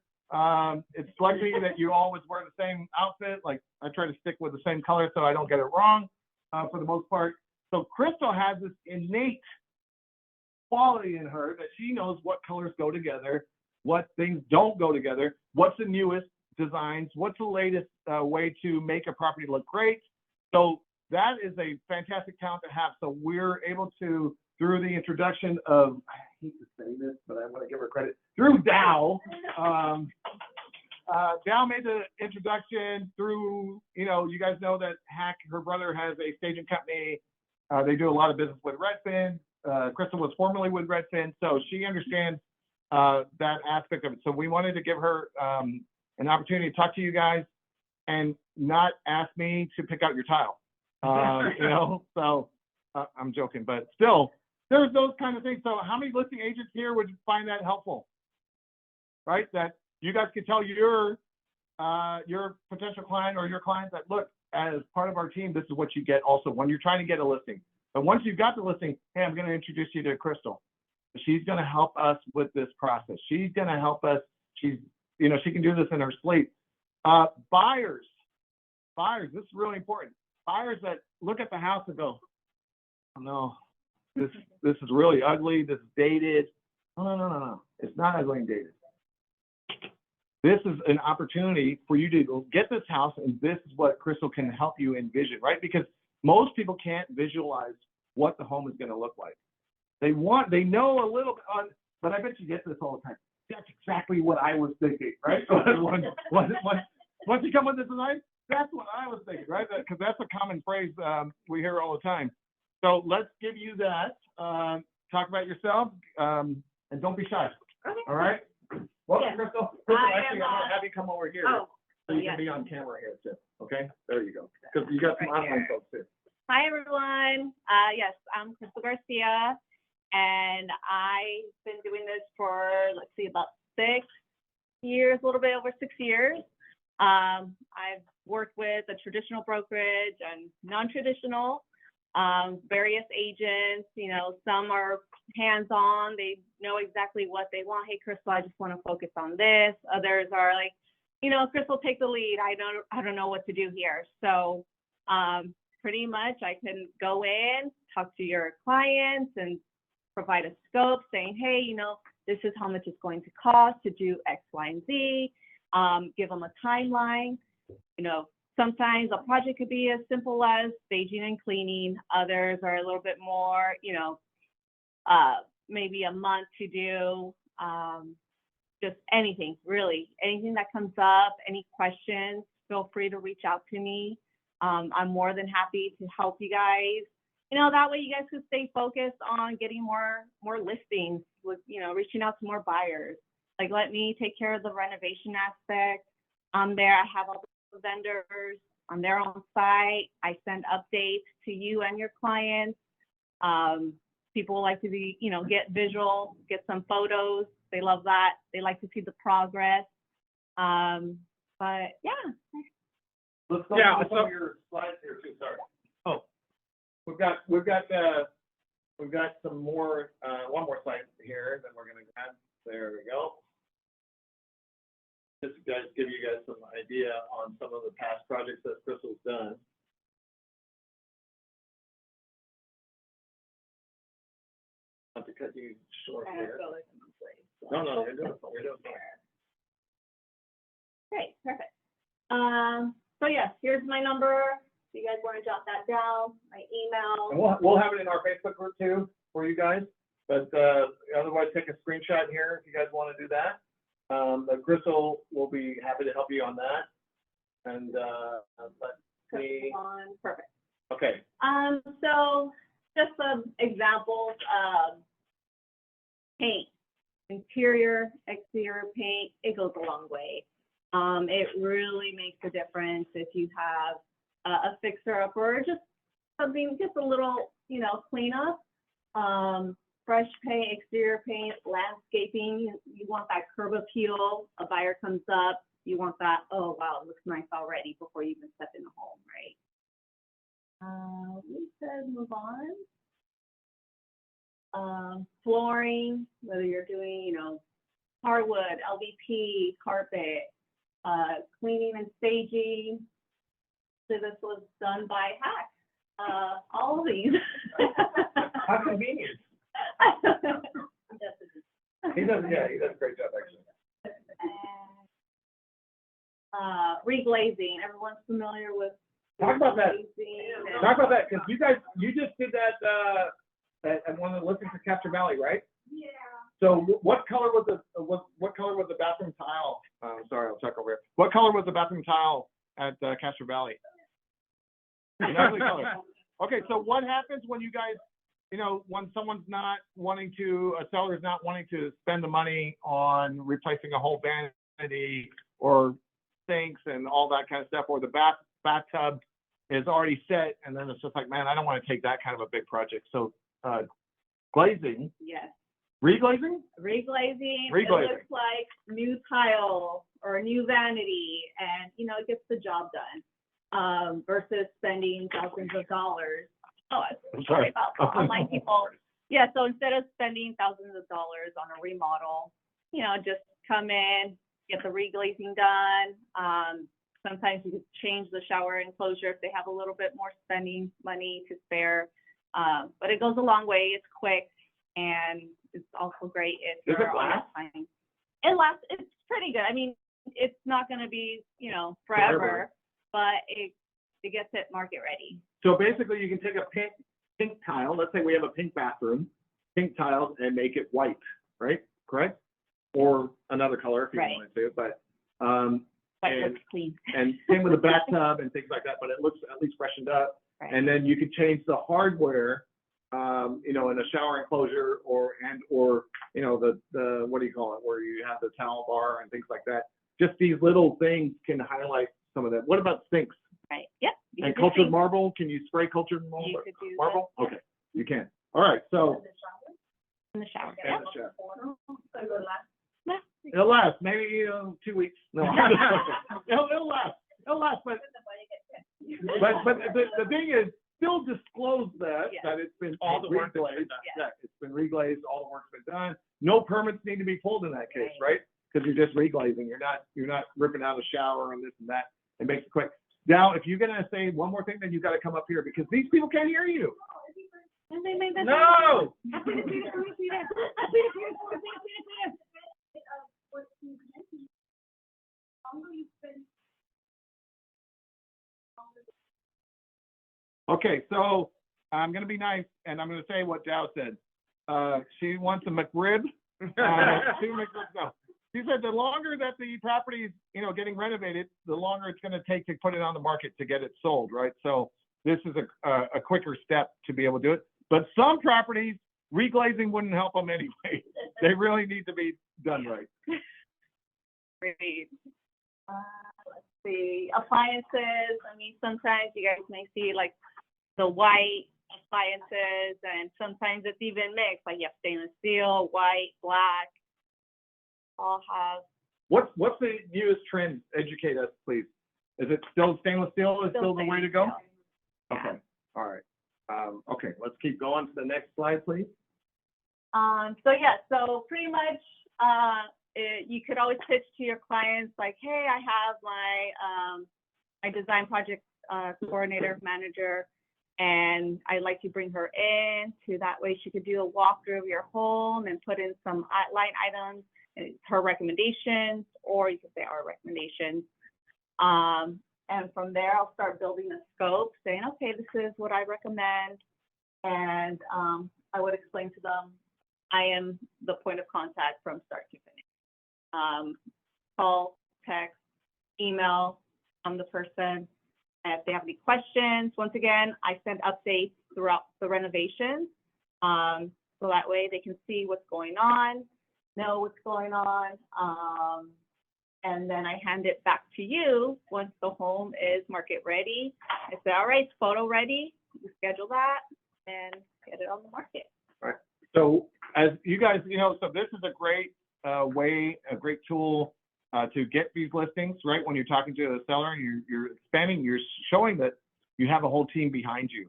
S3: It's likely that you always wear the same outfit. Like I try to stick with the same color so I don't get it wrong for the most part. So Crystal has this innate quality in her that she knows what colors go together, what things don't go together, what's the newest designs, what's the latest way to make a property look great. So that is a fantastic talent to have. So we're able to, through the introduction of, I hate to say this, but I want to give her credit, through Dow, Dow made the introduction through, you guys know that Hack, her brother, has a staging company. They do a lot of business with Redfin. Crystal was formerly with Redfin, so she understands that aspect of it. So we wanted to give her an opportunity to talk to you guys and not ask me to pick out your tile. So I'm joking, but still, there's those kind of things. So how many listing agents here would find that helpful? Right? That you guys can tell your potential client or your clients that, look, as part of our team, this is what you get also when you're trying to get a listing. But once you've got the listing, hey, I'm going to introduce you to Crystal. She's going to help us with this process. She's going to help us. She can do this in her sleep. Buyers, this is really important. Buyers that look at the house and go, oh, no, this is really ugly. This is dated. No. It's not ugly and dated. This is an opportunity for you to get this house, and this is what Crystal can help you envision, right? Because most people can't visualize what the home is going to look like. They know a little bit, but I bet you get this all the time. That's exactly what I was thinking, right? Once you come with this design, that's what I was thinking, right? Because that's a common phrase we hear all the time. So let's give you that. Talk about yourself, and don't be shy. All right? Welcome, Crystal. Actually, I'm going to have you come over here so you can be on camera here too. Okay? There you go. Because you got some online folks too.
S2: Hi, everyone. Yes, I'm Crystal Garcia, and I've been doing this for, about 6 years, a little bit over 6 years. I've worked with a traditional brokerage and non-traditional, various agents. Some are hands-on. They know exactly what they want. Hey, Crystal, I just want to focus on this. Others are like, Crystal, take the lead. I don't know what to do here. So pretty much I can go in, talk to your clients and provide a scope saying, hey, this is how much it's going to cost to do X, Y, and Z. Give them a timeline. Sometimes a project could be as simple as staging and cleaning. Others are a little bit more, maybe a month to do. Just anything, really. Anything that comes up, any questions, feel free to reach out to me. I'm more than happy to help you guys. That way you guys can stay focused on getting more listings with, reaching out to more buyers. Like, let me take care of the renovation aspect. I'm there. I have all the vendors. I'm there on site. I send updates to you and your clients. People like to be, get visual, get some photos. They love that. They like to see the progress. But yeah.
S3: Let's go
S1: Yeah,
S3: through some of your slides here too, sorry. Oh, we've got some more, one more slide here that we're gonna grab. There we go. Just to give you guys some idea on some of the past projects that Crystal's done. Not to cut you short here. No, you're doing fine.
S2: Great, perfect. So yes, here's my number. If you guys want to jot that down, my email.
S3: And we'll have it in our Facebook group too for you guys. But otherwise, take a screenshot here if you guys want to do that. But Crystal will be happy to help you on that. And let's see.
S2: Perfect.
S3: Okay.
S2: So just some examples of paint, interior, exterior paint. It goes a long way. It really makes a difference if you have a fixer up or just something, just a little, cleanup. Fresh paint, exterior paint, landscaping. You want that curb appeal. A buyer comes up, you want that, oh wow, it looks nice already before you even step in the home, right? We said move on. Flooring, whether you're doing, hardwood, LVP, carpet, cleaning and staging. So this was done by Hack. All of these.
S3: How convenient. He does a great job actually.
S2: Reglazing. Everyone's familiar with.
S3: Talk about that.
S2: reglazing.
S3: Talk about that, because you just did that at one of the listings in Capture Valley, right?
S11: Yeah.
S3: So what color was the bathroom tile? Sorry, I'll check over here. What color was the bathroom tile at Capture Valley? Lovely color. Okay, so what happens when you guys, when someone's not wanting to, a seller's not wanting to spend the money on replacing a whole vanity or sinks and all that kind of stuff, or the bathtub is already set, and then it's just like, man, I don't want to take that kind of a big project. So glazing.
S2: Yes.
S3: Reglazing?
S2: Reglazing.
S3: Reglazing.
S2: It looks like new tile or a new vanity, and it gets the job done. Versus spending thousands of dollars. Oh, I'm sorry about online people. Yeah, so instead of spending thousands of dollars on a remodel, just come in, get the reglazing done. Sometimes you could change the shower enclosure if they have a little bit more spending money to spare. But it goes a long way. It's quick, and it's also great if
S3: Does
S2: you're
S3: it
S2: on
S3: last?
S2: time. It lasts. It's pretty good. I mean, it's not going to be, forever, but it gets it market ready.
S3: So basically, you can take a pink tile. Let's say we have a pink bathroom, pink tiles, and make it white, right? Correct? Or another color if you
S2: Right.
S3: wanted to, but
S2: But it
S3: and-
S2: looks clean.
S3: and same with the bathtub and things like that. But it looks at least freshened up.
S2: Right.
S3: And then you could change the hardware, in a shower enclosure or the what do you call it, where you have the towel bar and things like that. Just these little things can highlight some of that. What about sinks?
S2: Right. Yep. you
S3: And
S2: can
S3: cultured
S2: see-
S3: marble, can you spray cultured marble?
S2: You could do
S3: Marble?
S2: that.
S3: Okay, you can. All right, so.
S2: In the shower.
S3: And
S2: Yep.
S3: the chef.
S2: Yeah.
S3: It'll last, maybe 2 weeks. No. It'll last, but the thing is, still disclose that,
S2: Yes.
S3: that it's been
S1: All the work that's been
S3: reglazed.
S1: done.
S3: Yeah, it's been reglazed, all the work's been done. No permits need to be pulled in that case,
S2: Right.
S3: right? Because you're just reglazing, you're not ripping out a shower and this and that. It makes it quick. Now, if you're gonna say one more thing, then you gotta come up here because these people can't hear you.
S2: And they made that.
S3: No! Okay, so I'm gonna be nice and I'm gonna say what Dow said. She wants a McRib. No. She said the longer that the property is, getting renovated, the longer it's gonna take to put it on the market to get it sold, right? So this is a quicker step to be able to do it. But some properties, reglazing wouldn't help them anyway. They really need to be done right.
S2: Great. Let's see, appliances. I mean, sometimes you guys may see like the white appliances, and sometimes it's even mixed, like you have stainless steel, white, black, all have.
S3: What's the newest trend? Educate us, please. Is it still stainless steel? Is still the way to go?
S2: Yeah.
S3: Okay, all right. Okay, let's keep going to the next slide, please.
S2: So yeah, so pretty much, you could always pitch to your clients like, hey, I have my design project coordinator manager, and I'd like to bring her in to that way she could do a walkthrough of your home and put in some line items, and her recommendations, or you could say our recommendations. And from there, I'll start building a scope, saying, okay, this is what I recommend. And I would explain to them, I am the point of contact from start to finish. Call, text, email, I'm the person. And if they have any questions, once again, I send updates throughout the renovations. So that way they can see what's going on, know what's going on. And then I hand it back to you once the home is market ready. I say, all right, it's photo ready. You schedule that and get it on the market.
S3: All right. So as you guys, so this is a great way, a great tool to get these listings, right? When you're talking to the seller, you're expanding, you're showing that you have a whole team behind you.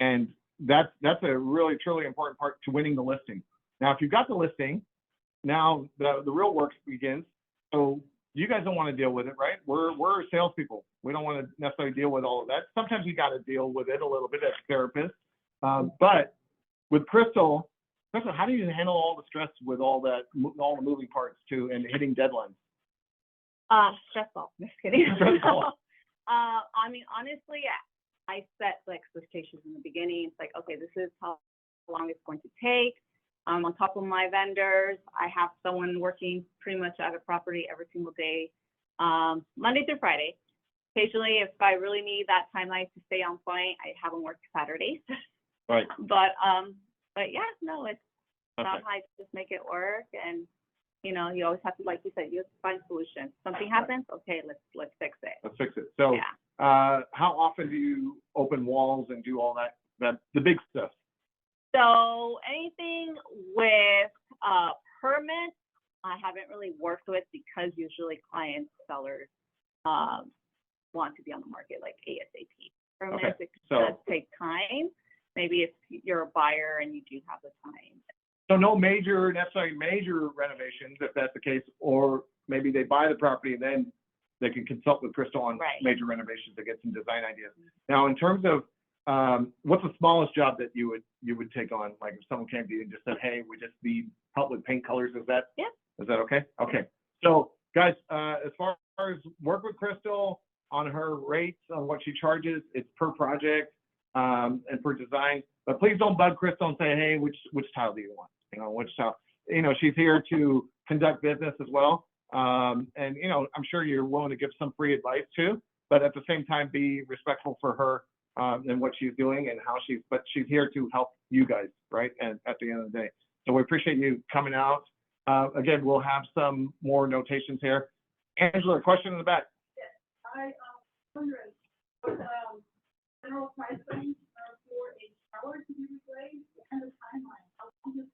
S3: And that's a really, truly important part to winning the listing. Now, if you've got the listing, now the real work begins. So you guys don't want to deal with it, right? We're salespeople. We don't want to necessarily deal with all of that. Sometimes you got to deal with it a little bit as therapists. But with Crystal, how do you handle all the stress with all the moving parts too and hitting deadlines?
S2: Stressful. Just kidding.
S3: Stressful.
S2: I mean, honestly, I set the expectations in the beginning. It's like, okay, this is how long it's going to take. I'm on top of my vendors. I have someone working pretty much at a property every single day, Monday through Friday. Occasionally, if I really need that timeline to stay on point, I have them work Saturdays.
S3: Right.
S2: But yeah, no, it's
S3: Okay.
S2: somehow I just make it work. And you always have to, like you said, you have to find solutions. Something happens, okay, let's fix it.
S3: Let's fix it. So
S2: yeah.
S3: How often do you open walls and do all that the big stuff?
S2: So anything with permits, I haven't really worked with, because usually clients, sellers want to be on the market like ASAP. Permits,
S3: Okay.
S2: it
S3: So,
S2: does take time. Maybe if you're a buyer and you do have the time.
S3: so no necessarily major renovations, if that's the case, or maybe they buy the property and then they can consult with Crystal on
S2: Right.
S3: major renovations to get some design ideas. Now, in terms of what's the smallest job that you would take on? Like if someone came to you and just said, hey, we just need help with paint colors, is that okay? Okay. So guys, as far as work with Crystal on her rates, on what she charges, it's per project and per design. But please don't bug Crystal and say, hey, which tile do you want? Which tile? She's here to conduct business as well. And I'm sure you're willing to give some free advice too, but at the same time, be respectful for her and what she's doing and how but she's here to help you guys, right? And at the end of the day, so we appreciate you coming out. Again, we'll have some more notations here. Angela, a question in the back.
S11: Yes, I wondering what general price range for a shower to be replaced and the timeline. How long is it?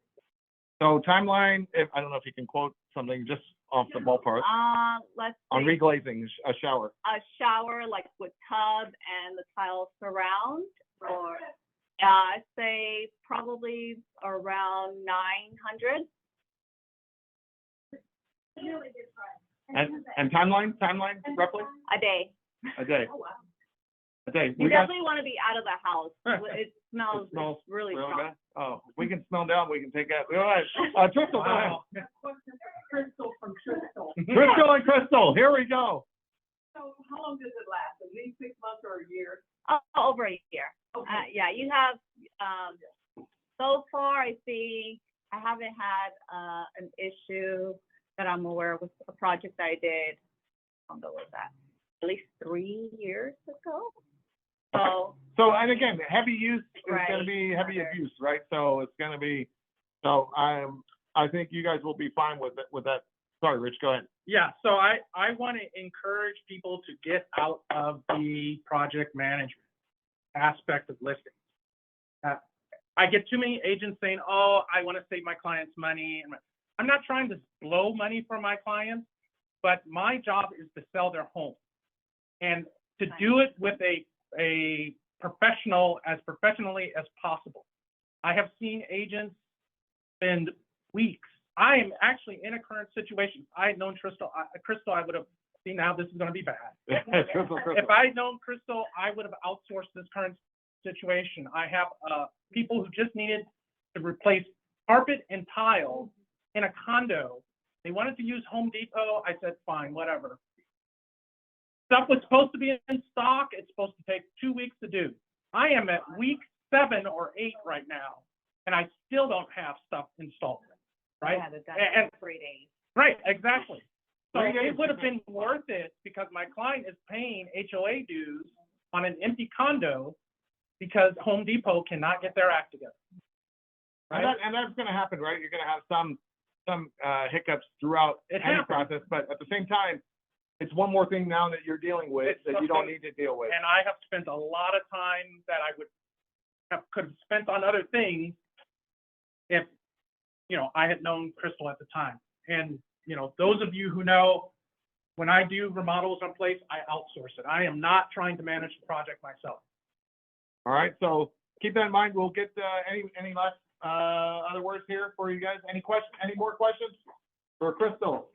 S3: So timeline, I don't know if you can quote something just off the ballpark.
S2: Let's
S3: On
S2: say
S3: reglazing a shower.
S2: a shower like with tub and the tile surround, or I'd say probably around 900.
S11: Really good price.
S3: And timeline roughly?
S2: A day.
S3: A day.
S11: Oh, wow.
S3: A day.
S2: You definitely want to be out of the house. It smells,
S3: smells
S2: really
S3: really
S2: strong.
S3: bad? Oh, if we can smell down, we can take that. All right. Crystal, go ahead.
S11: Crystal from Crystal.
S3: Crystal and Crystal, here we go.
S11: So how long does it last? At least 6 months or a year?
S2: Over a year.
S11: Okay.
S2: Yeah, you have, so far, I think I haven't had an issue that I'm aware of with a project I did. How long was that? At least 3 years ago.
S3: So, and again, heavy use is
S2: Right.
S3: going to be heavy abuse, right? So it's going to be, so I think you guys will be fine with that. Sorry, Rich, go ahead.
S1: Yeah, so I want to encourage people to get out of the project management aspect of listings. I get too many agents saying, oh, I want to save my clients money. I'm not trying to blow money for my clients, but my job is to sell their home. And to do it with a professional, as professionally as possible. I have seen agents spend weeks. I am actually in a current situation. I had known Crystal, I would have seen now this is going to be bad. If I had known Crystal, I would have outsourced this current situation. I have people who just needed to replace carpet and tile in a condo. They wanted to use Home Depot. I said, fine, whatever. Stuff was supposed to be in stock. It's supposed to take 2 weeks to do. I am at week 7 or 8 right now, and I still don't have stuff installed. Right? And
S6: 3 days.
S1: Right, exactly. So it would have been worth it because my client is paying HOA dues on an empty condo because Home Depot cannot get their act together. Right?
S3: And that's going to happen, right? You're going to have some hiccups throughout any process, but at the same time, it's one more thing now that you're dealing with that you don't need to deal with.
S1: And I have spent a lot of time that I could have spent on other things if, I had known Crystal at the time. And, those of you who know, when I do remodels on place, I outsource it. I am not trying to manage the project myself.
S3: All right, so keep that in mind. We'll get any last other words here for you guys. Any more questions for Crystal?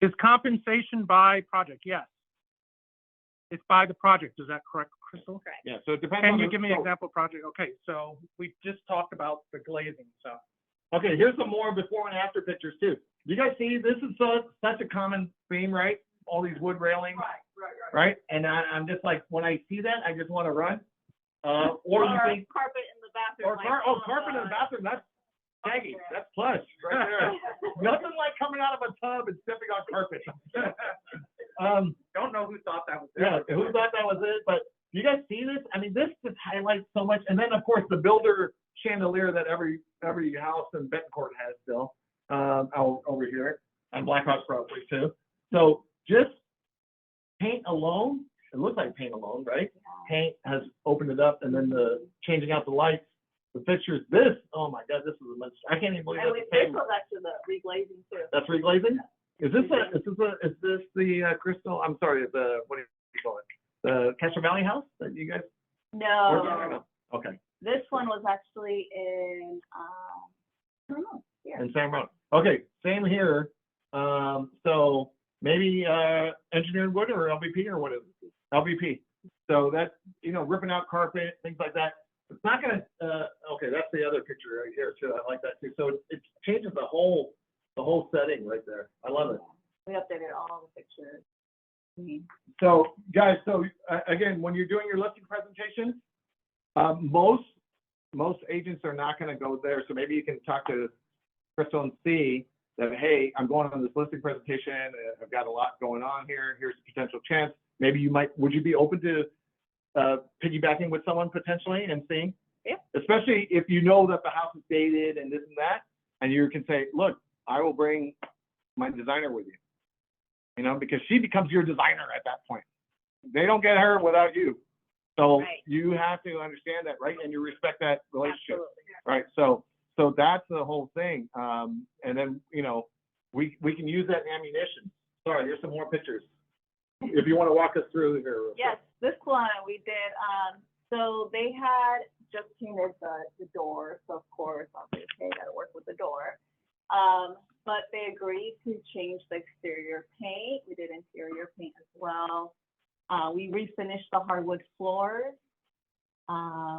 S1: Is compensation by project? Yes. It's by the project. Is that correct, Crystal?
S6: Correct.
S3: Yeah, so it depends.
S1: Can you give me an example project? Okay, so we just talked about the glazing, so.
S3: Okay, here's some more before and after pictures too. You guys see, this is such a common theme, right? All these wood railings. Right? And I'm just like, when I see that, I just want to run. Or you think
S6: Carpet in the bathroom.
S3: carpet in the bathroom, that's shaggy, that's plush right there. Nothing like coming out of a tub and stepping on carpet.
S1: Don't know who thought that was it.
S3: Yeah, who thought that was it? But you guys see this? I mean, this just highlights so much. And then of course the builder chandelier that every house in Betancourt has still over here, and Blackhawk's probably too. So just paint alone, it looks like paint alone, right? Paint has opened it up, and then the changing out the lights, the fixtures. This, oh my God, this is a monster. I can't even believe that's the same.
S6: This was actually the reglazing too.
S3: That's reglazing? Is this the Crystal? I'm sorry, what do you call it? The Castro Valley house that you guys?
S6: No.
S3: Okay.
S6: This one was actually in, I don't know. Yeah.
S3: In San Ramon. Okay, same here. So maybe engineered wood or LVP or what is it? LVP. So that's, ripping out carpet, things like that. It's not gonna, okay, that's the other picture right here too. I like that too. So it changes the whole setting right there. I love it.
S6: We updated all the pictures.
S3: So guys, again, when you're doing your listing presentation, most agents are not going to go there. So maybe you can talk to Crystal and see that, hey, I'm going on this listing presentation. I've got a lot going on here. Here's a potential chance. Maybe would you be open to piggybacking with someone potentially and seeing?
S6: Yeah.
S3: Especially if you know that the house is dated and this and that, and you can say, look, I will bring my designer with you, because she becomes your designer at that point. They don't get her without you. So you have to understand that, right? And you respect that relationship. Absolutely. Right. So that's the whole thing. And then, we can use that ammunition. Sorry, here's some more pictures. If you want to walk us through here.
S6: Yes, this one we did. So they had just painted the door. So of course, obviously, got to work with the door. But they agreed to change the exterior paint. We did interior paint as well. We refinished the hardwood floors.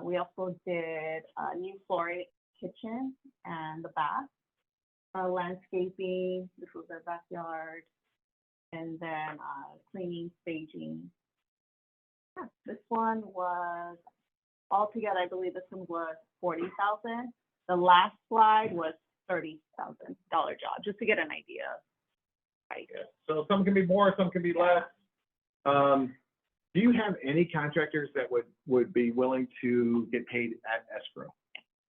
S6: We also did new flooring, kitchen and the bath. Landscaping, this was their backyard. And then cleaning, staging. Yeah, this one was altogether, I believe this one was $40,000. The last slide was $30,000 job, just to get an idea. Right.
S3: Yeah. So some can be more, some can be less. Do you have any contractors that would be willing to get paid at escrow?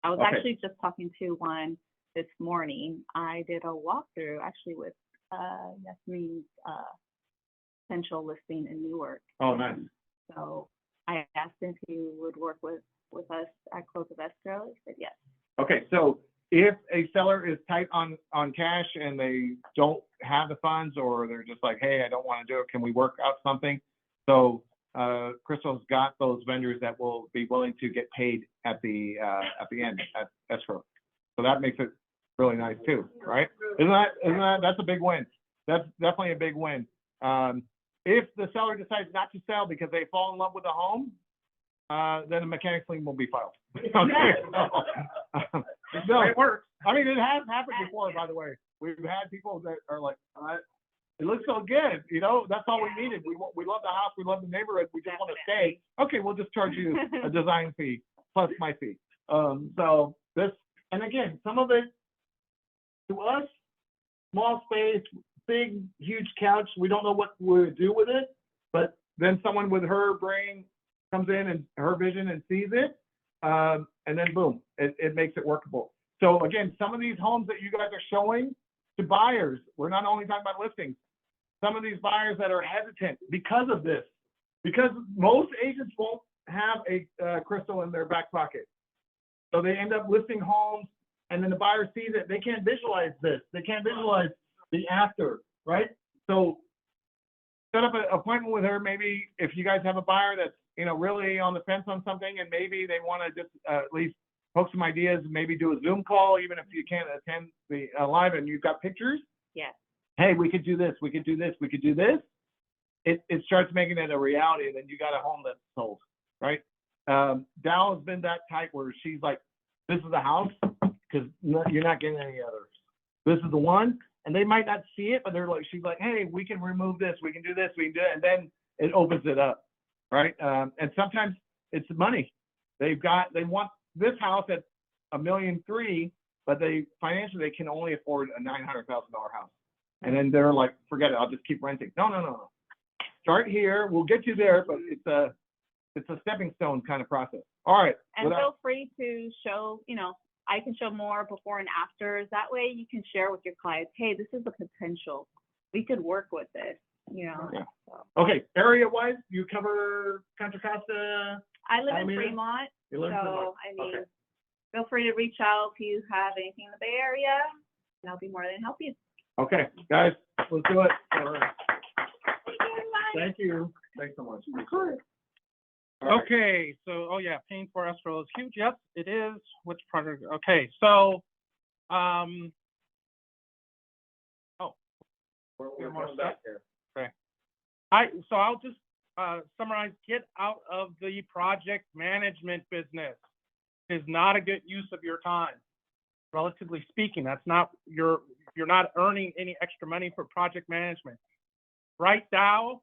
S6: I was actually just talking to one this morning. I did a walkthrough actually with Yasmin's potential listing in Newark.
S3: Oh, nice.
S6: So I asked him if he would work with
S12: with us at close of escrow. I said yes.
S3: Okay, so if a seller is tight on cash and they don't have the funds, or they're just like, hey, I don't want to do it, can we work out something? So Crystal's got those vendors that will be willing to get paid at the end at escrow. So that makes it really nice too, right? Isn't that that's a big win? That's definitely a big win. If the seller decides not to sell because they fall in love with the home, then a mechanics lien will be filed. Okay. No, it works. I mean, it has happened before, by the way. We've had people that are like, it looks so good, you know, that's all we needed. We love the house, we love the neighborhood, we just want to stay. Okay, we'll just charge you a design fee plus my fee. So this, and again, some of it, to us, small space, big, huge couch, we don't know what we'll do with it, but then someone with her brain comes in and her vision and sees it, and then boom, it makes it workable. So again, some of these homes that you guys are showing to buyers, we're not only talking about listings, some of these buyers that are hesitant because of this, because most agents won't have a crystal in their back pocket. So they end up listing homes, and then the buyer sees it, they can't visualize this, they can't visualize the after, right? So set up an appointment with her. Maybe if you guys have a buyer that's, you know, really on the fence on something, and maybe they want to just at least poke some ideas, maybe do a Zoom call, even if you can't attend the live and you've got pictures.
S12: Yes.
S3: Hey, we could do this, we could do this, we could do this. It starts making it a reality, and then you got a home that's sold, right? Dow has been that type where she's like, this is the house, because you're not getting any others. This is the one, and they might not see it, but they're like, she's like, hey, we can remove this, we can do this, we can do it, and then it opens it up, right? And sometimes it's money. They want this house at $1.3 million, but they financially they can only afford a $900,000 house, and then they're like, forget it, I'll just keep renting. No. Start here, we'll get you there, but it's a stepping stone kind of process. All right.
S12: And feel free to show, you know, I can show more before and afters. That way you can share with your clients, hey, this is the potential. We could work with it, you know.
S3: Yeah.
S12: So.
S3: Okay, area-wise, you cover Contra Costa?
S12: I live in
S3: Alameda?
S12: Fremont,
S3: You live in Fremont.
S12: I mean,
S3: Okay.
S12: feel free to reach out if you have anything in the Bay Area, and I'll be more than help you.
S3: Okay, guys, let's do it. All right.
S12: Thank you, everybody.
S3: Thank you. Thanks so much.
S1: Okay, so, oh yeah, paying for escrow is huge. Yep, it is. Which project? Okay, so,
S3: We're coming back here.
S1: Okay. So I'll just summarize, get out of the project management business. It is not a good use of your time. Relatively speaking, that's not, you're not earning any extra money for project management. Right, Dow,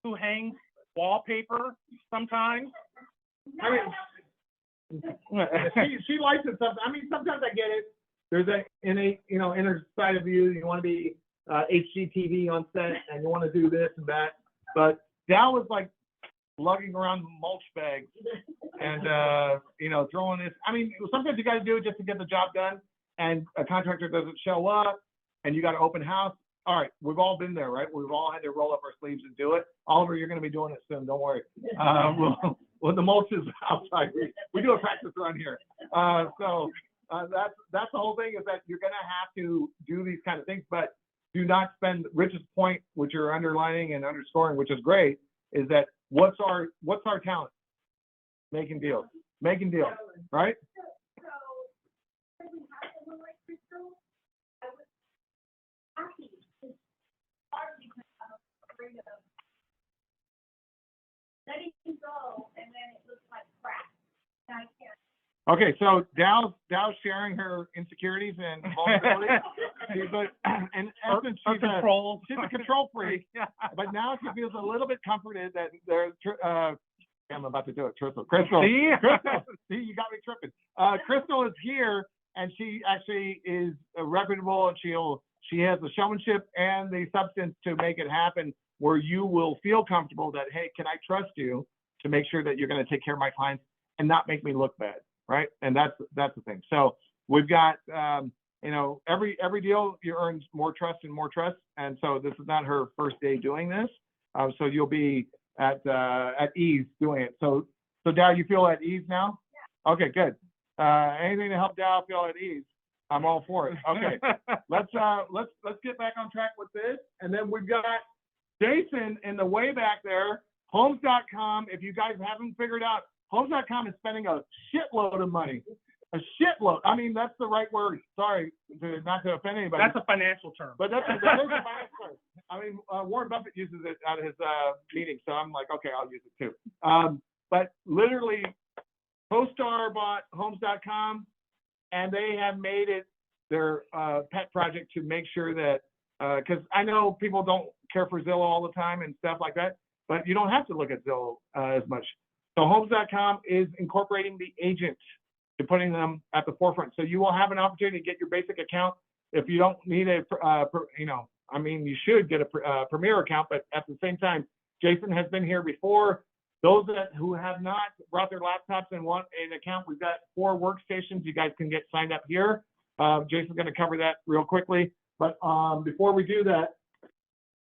S1: who hangs wallpaper sometimes?
S3: I mean, she likes it sometimes. I mean, sometimes I get it. There's a innate, you know, inner side of you. You want to be HGTV on set, and you want to do this and that. But Dow was like lugging around mulch bags and you know, throwing this. I mean, sometimes you got to do it just to get the job done, and a contractor doesn't show up, and you got to open house. All right, we've all been there, right? We've all had to roll up our sleeves and do it. Oliver, you're going to be doing it soon. Don't worry. Well, the mulch is outside. We do a practice run here. So that's the whole thing, is that you're going to have to do these kind of things, but do not spend. Rich's point, which you're underlining and underscoring, which is great, is that what's our talent? Making deals, right?
S11: So, when we have someone like Crystal, I was happy to start because I'm afraid of letting him go, and then it looks like crap. And I can't.
S3: Okay, so Dow's sharing her insecurities and vulnerabilities. In essence, she's a control freak, but now she feels a little bit comforted that there's. I'm about to do it, Crystal. See, you got me tripping. Crystal is here, and she actually is reputable, and she has the showmanship and the substance to make it happen, where you will feel comfortable that, hey, can I trust you to make sure that you're going to take care of my clients and not make me look bad, right? And that's the thing. So we've got, you know, every deal you earn more trust and more trust, and so this is not her first day doing this. So you'll be at ease doing it. So Dow, you feel at ease now? Okay, good. Anything to help Dow feel at ease, I'm all for it. Okay, let's get back on track with this, and then we've got Jason in the way back there. Homes.com. If you guys haven't figured out, Homes.com is spending a shitload of money. A shitload. I mean, that's the right word. Sorry, not to offend anybody.
S1: That's a financial term.
S3: But that is a financial term. I mean, Warren Buffett uses it at his meeting, so I'm like, okay, I'll use it too. But literally, CoStar bought Homes.com, and they have made it their pet project to make sure that, because I know people don't care for Zillow all the time and stuff like that, but you don't have to look at Zillow as much. So Homes.com is incorporating the agent to putting them at the forefront. So you will have an opportunity to get your basic account. If you don't need a, I mean, you should get a Premier account, but at the same time, Jason has been here before. Those who have not brought their laptops and want an account, we've got 4 workstations. You guys can get signed up here. Jason's going to cover that real quickly. But before we do that,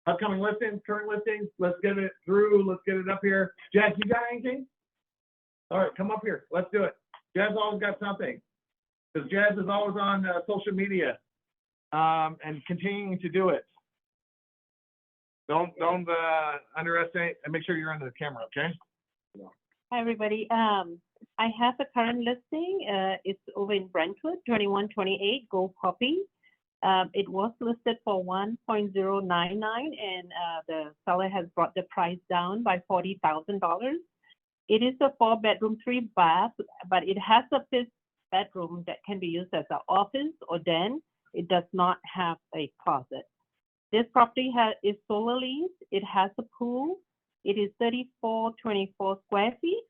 S3: upcoming listings, current listings, let's get it through. Let's get it up here. Jazz, you got anything? All right, come up here. Let's do it. Jazz always got something, because Jazz is always on social media and continuing to do it. Don't underestimate, and make sure you're under the camera, okay?
S2: Hi, everybody. I have a current listing. It's over in Brentwood, 2128 Gold Poppy. It was listed for $1.099, and the seller has brought the price down by $40,000. It is a 4-bedroom, 3-bath, but it has a 5th bedroom that can be used as an office or den. It does not have a closet. This property is solar leased. It has a pool. It is 3,424 square feet,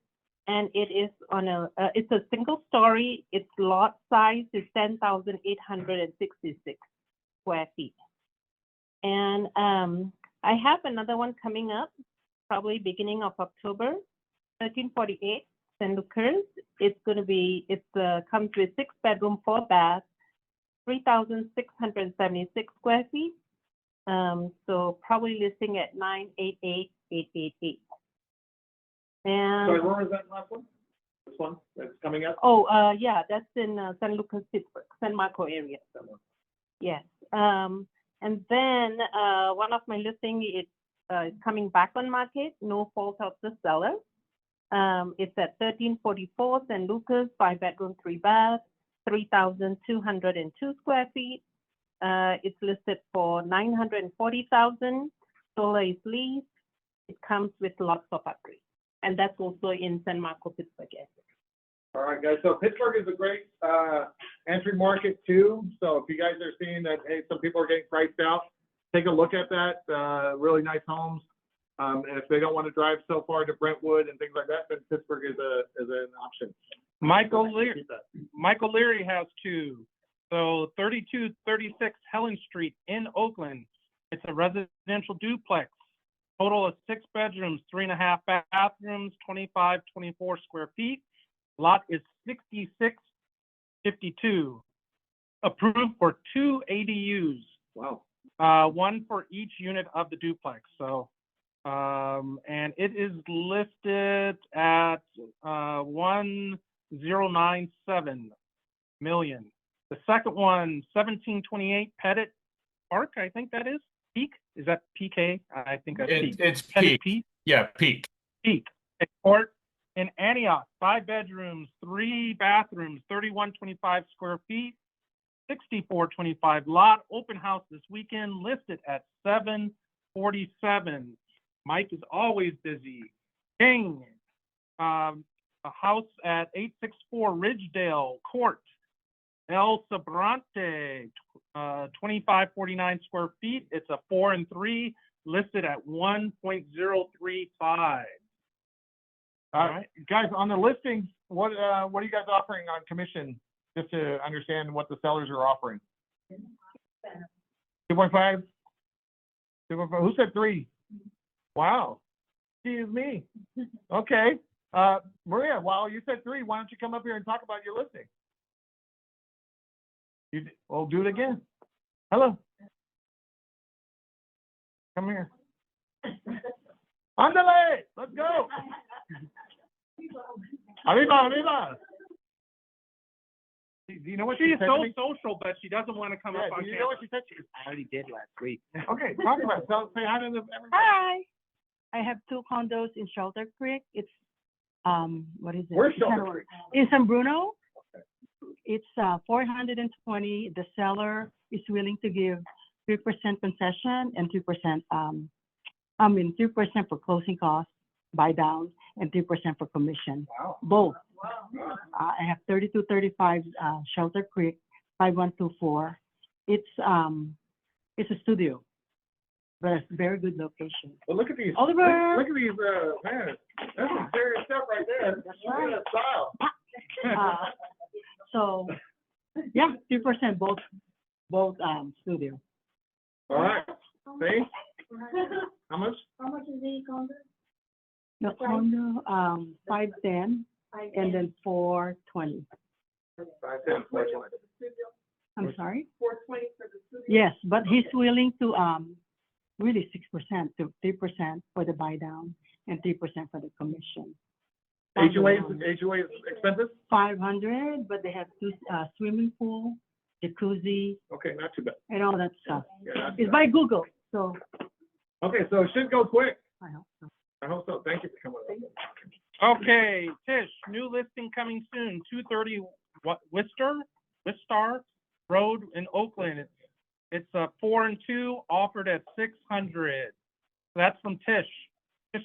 S2: and it is on it's a single story. Its lot size is 10,866 square feet. And I have another one coming up, probably beginning of October. 1348 San Lucas. It's going to be, comes with 6-bedroom, 4-bath, 3,676 square feet. So probably listing at 988,888. And
S3: Sorry, where was that last one? This one that's coming up?
S2: oh, yeah, that's in San Lucas, Pittsburgh, San Marco area. Yes. And then one of my listing is coming back on market, no fault of the seller. It's at 1344 San Lucas, 5-bedroom, 3-bath, 3,202 square feet. It's listed for $940,000. Solar is leased. It comes with lots of upgrades, and that's also in San Marco, Pittsburgh area.
S3: All right, guys. So Pittsburgh is a great entry market too. So if you guys are seeing that, hey, some people are getting priced out, take a look at that. Really nice homes. And if they don't want to drive so far to Brentwood and things like that, then Pittsburgh is an option.
S1: Michael Leary has 2. So 3236 Helen Street in Oakland. It's a residential duplex. Total of 6 bedrooms, 3.5 bathrooms, 2,524 square feet. Lot is 6652. Approved for 2 ADUs.
S3: Wow.
S1: 1 for each unit of the duplex. So, and it is listed at 1,097 million. The second one, 1728 Pettit Park, I think that is. Peak? Is that PK? I think that's Peak.
S8: It's
S1: Pettit
S8: Peak. Yeah, Peak.
S1: Peak. Court in Antioch, 5 bedrooms, 3 bathrooms, 3,125 square feet, 6,425 lot. Open house this weekend, listed at 747. Mike is always busy. King, a house at 864 Ridgedale Court. El Sobrante, 2,549 square feet. It's a 4 and 3, listed at 1.035.
S3: All right, guys, on the listings, what are you guys offering on commission, just to understand what the sellers are offering? 2.5? 2.5? Who said 3? Wow. Excuse me. Okay. Maria, while you said 3, why don't you come up here and talk about your listing? We'll do it again. Hello. Come here. Andale, let's go. Arriba, arriba. Do you know what
S1: She
S3: she
S1: is
S3: said
S1: so
S3: to me?
S1: social, but she doesn't want to come up
S3: Yeah,
S1: on
S3: do you know
S1: camera.
S3: what she said? She goes,
S13: I already did last week.
S3: okay, talk about it. Say hi to everybody.
S14: Hi. I have 2 condos in Shelter Creek. It's, what is it?
S3: Where's Shelter Creek?
S14: In San Bruno. It's 420. The seller is willing to give 3% concession and 2%, 3% for closing costs, buy down, and 3% for commission.
S3: Wow.
S14: Both. I have 3235 Shelter Creek, 5124. It's a studio, but it's a very good location.
S3: Well, look at these.
S14: Oliver.
S3: Look at these, man. That's some serious stuff right there. That's
S14: right.
S3: Look at that style.
S14: So, yeah, 2% both studio.
S3: All right. See? How much?
S11: How much is the condo?
S14: The condo, 510 and then 420.
S3: 510, 420.
S14: I'm sorry?
S11: 420 for the studio?
S14: Yes, but he's willing to, really 6% to 3% for the buy down and 3% for the commission.
S3: HOA is expensive?
S14: 500, but they have 2 swimming pool, jacuzzi,
S3: Okay, not too bad.
S14: and all that stuff.
S3: Yeah, not too
S14: It's
S3: bad.
S14: by Google, so
S3: Okay, so it should go quick.
S14: I hope so.
S3: I hope so. Thank you for coming.
S1: Okay, Tish, new listing coming soon, 230 Wistar Road in Oakland. It's 4 and 2, offered at 600. That's from Tish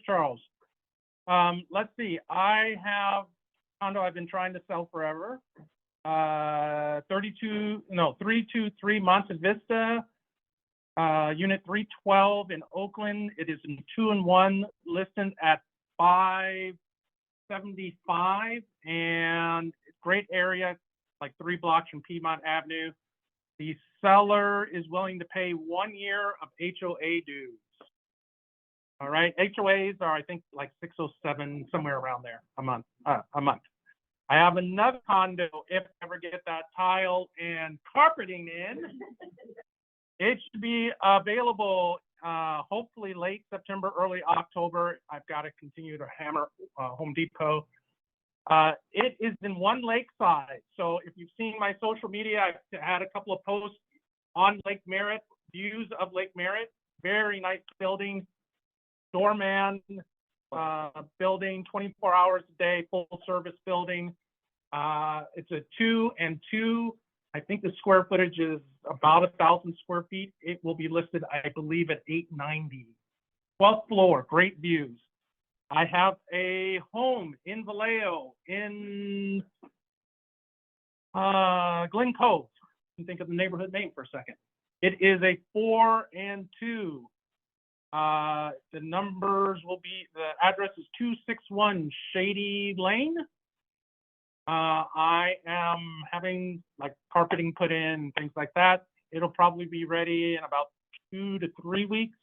S1: Charles. Let's see, I have condo I've been trying to sell forever. 323 Monte Vista, unit 312 in Oakland. It is in 2-and-1, listed at 575, and great area, like 3 blocks from Piedmont Avenue. The seller is willing to pay 1 year of HOA dues. All right, HOAs are, I think, like $607, somewhere around there, a month. I have another condo, if I ever get that tile and carpeting in. It should be available, hopefully late September, early October. I've got to continue to hammer Home Depot. It is in One Lakeside. So if you've seen my social media, I've had a couple of posts on Lake Merritt, views of Lake Merritt. Very nice building, doorman building, 24 hours a day, full service building. It's a 2-and-2. I think the square footage is about 1,000 square feet. It will be listed, I believe, at 890. 12th floor, great views. I have a home in Vallejo in Glen Cove. I can think of the neighborhood name for a second. It is a 4-and-2. The numbers will be, the address is 261 Shady Lane. I am having like carpeting put in, things like that. It'll probably be ready in about 2 to 3 weeks.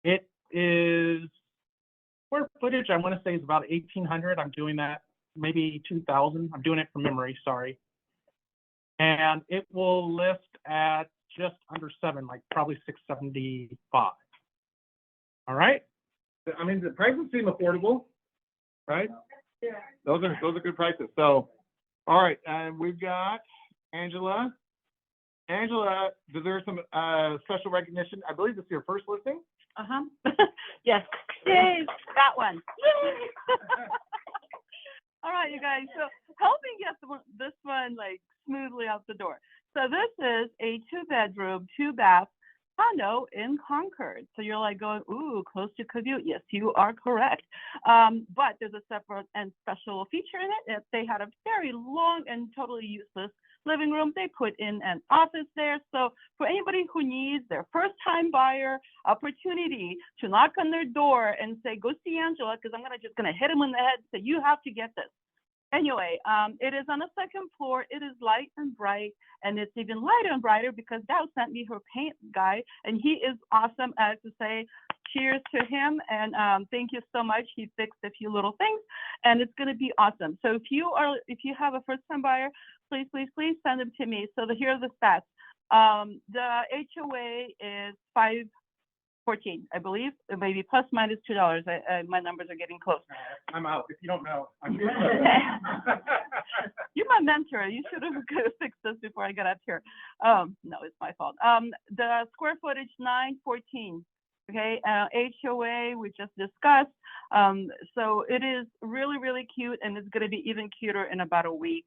S1: It is, square footage, I want to say is about 1,800. I'm doing that, maybe 2,000. I'm doing it from memory, sorry. And it will list at just under 7, like probably 675. All right.
S3: I mean, the prices seem affordable, right?
S11: Yeah.
S3: Those are good prices. So, all right, and we've got Angela. Angela deserves some special recognition. I believe this is your first listing.
S12: Yes. Yay, that one. Yay. All right, you guys. So help me get this one like smoothly out the door. So this is a 2-bedroom, 2-bath condo in Concord. So you're like going, ooh, close to commute. Yes, you are correct. But there's a separate and special feature in it. They had a very long and totally useless living room. They put in an office there. So for anybody who needs their first time buyer opportunity to knock on their door and say, go see Angela, because I'm just gonna hit him in the head and say, you have to get this. Anyway, it is on the 2nd floor. It is light and bright, and it's even lighter and brighter because Dow sent me her paint guy, and he is awesome. I have to say cheers to him, and thank you so much. He fixed a few little things, and it's going to be awesome. So if you have a first-time buyer, please send them to me. So here are the stats. The HOA is 14, I believe, maybe plus minus $2. My numbers are getting close.
S1: I'm out. If you don't know, I'm.
S12: You're my mentor. You should have fixed this before I got up here. No, it's my fault. The square footage 914. Okay, HOA we just discussed. So it is really, really cute, and it's going to be even cuter in about a week.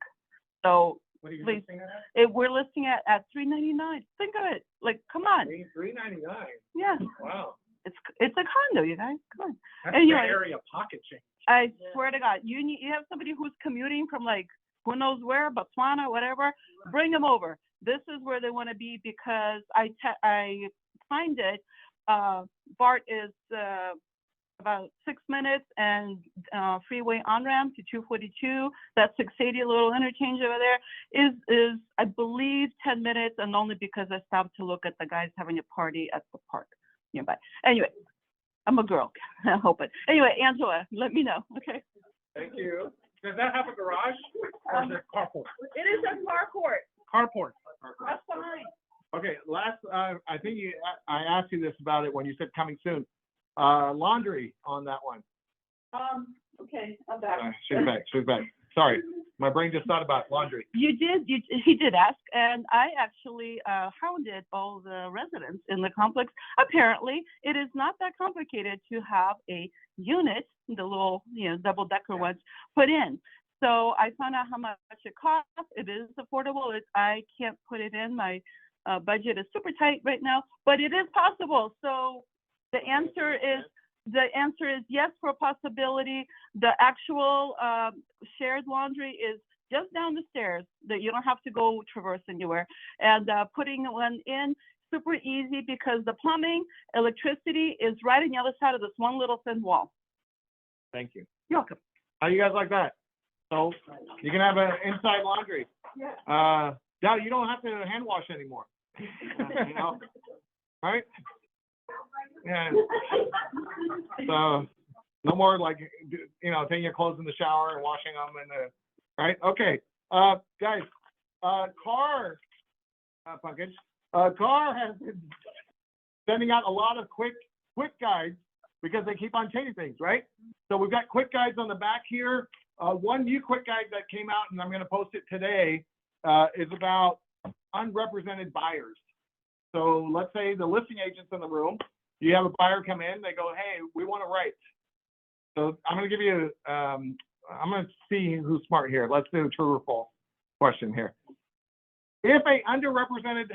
S12: So
S1: What are you
S12: please,
S1: listing it at?
S12: we're listing it at $399. Think of it. Like, come on.
S3: $399.
S12: Yeah,
S3: Wow.
S12: it's a condo, you guys. Come on.
S1: That's
S12: Anyway.
S1: Bay Area pocket change.
S12: I swear to God, you have somebody who's commuting from like who knows where, Botswana, whatever. Bring them over. This is where they want to be because I timed it. BART is about 6 minutes, and freeway on ramp to 242. That 680 little interchange over there is I believe 10 minutes, and only because I stopped to look at the guys having a party at the park nearby. Anyway. I'm a girl. I hope it. Anyway, Angela, let me know. Okay.
S3: Thank you.
S1: Does that have a garage or is it carport?
S12: It is a carport.
S1: Carport.
S12: That's fine.
S3: Okay, I think I asked you this about it when you said coming soon. Laundry on that one.
S12: Okay, I'm back.
S3: She's back. Sorry, my brain just thought about laundry.
S12: He did ask, and I actually hounded all the residents in the complex. Apparently, it is not that complicated to have a unit, the little, double-decker ones, put in. So I found out how much it costs. It is affordable. I can't put it in. My budget is super tight right now, but it is possible. So the answer is yes for a possibility. The actual shared laundry is just down the stairs, that you don't have to go traverse anywhere. And putting one in, super easy because the plumbing, electricity is right on the other side of this one little thin wall.
S3: Thank you.
S12: You're welcome.
S3: How you guys like that? So you can have an inside laundry.
S12: Yeah.
S3: Now you don't have to hand wash anymore. Right? Yeah. So no more like taking your clothes in the shower and washing them right? Okay. Guys, car package. Car has been sending out a lot of quick guides because they keep on changing things, right? So we've got quick guides on the back here. One new quick guide that came out, and I'm going to post it today, is about unrepresented buyers. So let's say the listing agent's in the room. You have a buyer come in, they go, hey, we want to write. So I'm going to give you, I'm going to see who's smart here. Let's do a true or false question here. If a unrepresented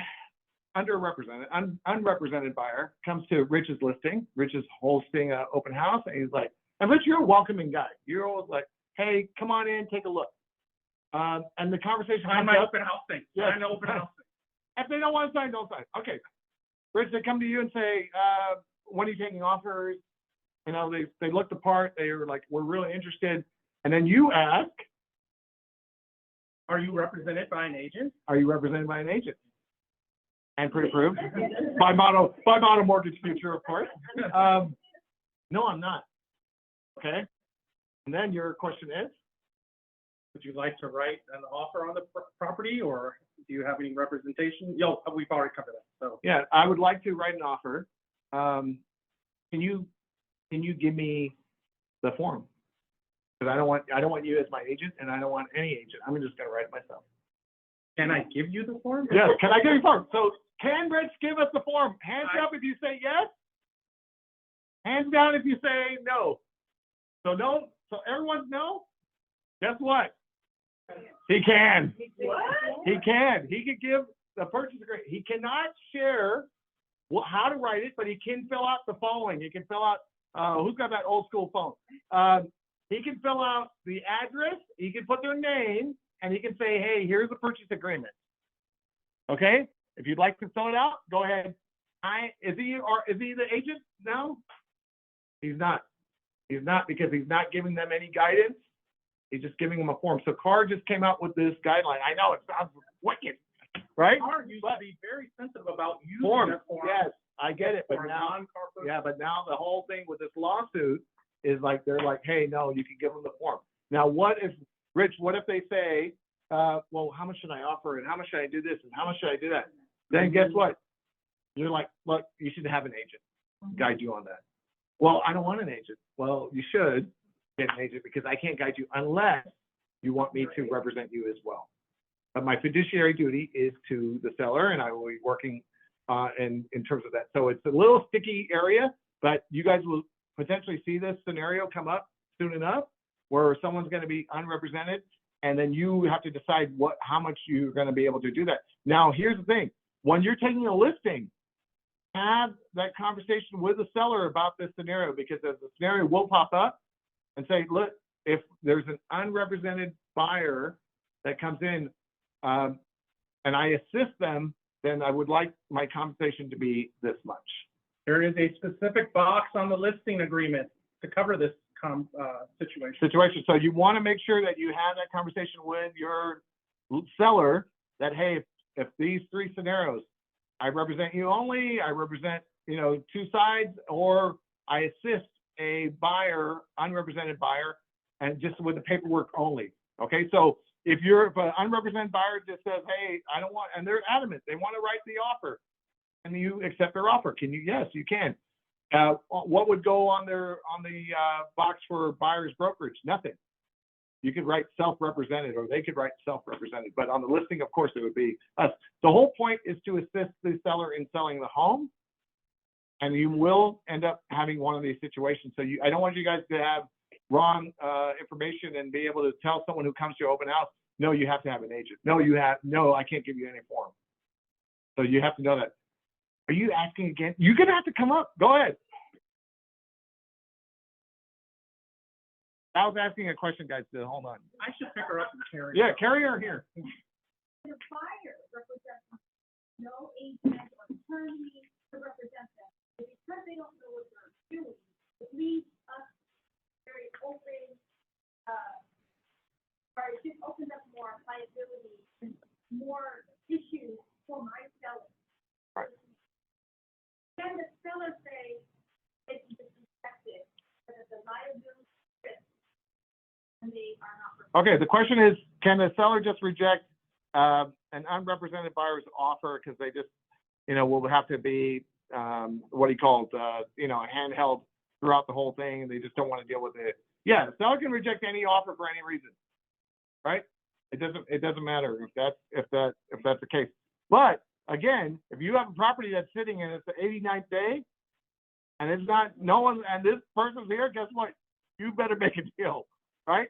S3: buyer comes to Rich's listing, Rich is hosting an open house, and he's like, and Rich, you're a welcoming guy. You're always like, hey, come on in, take a look. And the conversation
S1: Sign my open house thing.
S3: Yes.
S1: Sign the open house thing.
S3: If they don't want to sign, don't sign. Okay. Rich, they come to you and say, when are you taking offers? They looked the part. They were like, we're really interested. And then you ask,
S1: are you represented by an agent?
S3: Are you represented by an agent? And pre-approved by Model Mortgage Future, of course. No, I'm not. Okay. And then your question is?
S1: Would you like to write an offer on the property, or do you have any representation? We've already covered that. So
S3: yeah, I would like to write an offer. Can you give me the form? Because I don't want you as my agent, and I don't want any agent. I'm just going to write it myself.
S1: Can I give you the form?
S3: Yes. Can I give you the form? So can Rich give us the form? Hands up if you say yes. Hands down if you say no. So no. So everyone's no. Guess what? He can.
S12: What?
S3: He can. He could give the purchase agreement. He cannot share how to write it, but he can fill out the following. He can fill out, who's got that old school phone? He can fill out the address, he can put their name, and he can say, hey, here's the purchase agreement. Okay? If you'd like to fill it out, go ahead. Is he the agent now? He's not. He's not, because he's not giving them any guidance. He's just giving them a form. So CAR just came out with this guideline. I know it sounds wicked, right?
S1: CAR used to be very sensitive about using
S3: Form.
S1: that form.
S3: Yes, I get it. But
S1: for
S3: now,
S1: non-corporate.
S3: but now the whole thing with this lawsuit is like, they're like, hey, no, you can give them the form. Now, what if they say, well, how much should I offer, and how much should I do this, and how much should I do that? Then guess what? You're like, look, you should have an agent. guide you on that. Well, I don't want an agent. Well, you should get an agent because I can't guide you unless you want me to represent you as well. But my fiduciary duty is to the seller, and I will be working in terms of that. So it's a little sticky area, but you guys will potentially see this scenario come up soon enough where someone's going to be unrepresented, and then you have to decide how much you're going to be able to do that. Now, here's the thing. When you're taking a listing, have that conversation with the seller about this scenario, because the scenario will pop up and say, look, if there's an unrepresented buyer that comes in and I assist them, then I would like my compensation to be this much.
S1: There is a specific box on the listing agreement to cover this situation.
S3: So you want to make sure that you have that conversation with your seller that, hey, if these three scenarios, I represent you only, I represent, two sides, or I assist a buyer, unrepresented buyer, and just with the paperwork only. Okay, so if an unrepresented buyer just says, hey, I don't want, and they're adamant, they want to write the offer, and you accept their offer, can you? Yes, you can. What would go on the box for buyer's brokerage? Nothing. You could write self-represented, or they could write self-represented. But on the listing, of course, it would be us. The whole point is to assist the seller in selling the home, and you will end up having one of these situations. So I don't want you guys to have wrong information and be able to tell someone who comes to your open house, no, you have to have an agent. No, I can't give you any form. So you have to know that. Are you asking again? You're going to have to come up. Go ahead. I was asking a question, guys. Hold on.
S1: I should pick her up and carry her.
S3: Yeah, carry her here.
S11: The buyer represents no agent or attorney to represent them. Because they don't know what they're doing, it leaves us very open, or it just opens up more liability and more issues for my seller.
S3: Right.
S11: Can the seller say they can just reject it, that the liability fits, and they are not.
S3: Okay, the question is, can the seller just reject an unrepresented buyer's offer because they just, will have to be, what he calls, handheld throughout the whole thing, and they just don't want to deal with it. Yeah, the seller can reject any offer for any reason, right? It doesn't matter if that's the case. But again, if you have a property that's sitting and it's the 89th day, and it's not and this person's here, guess what? You better make a deal, right?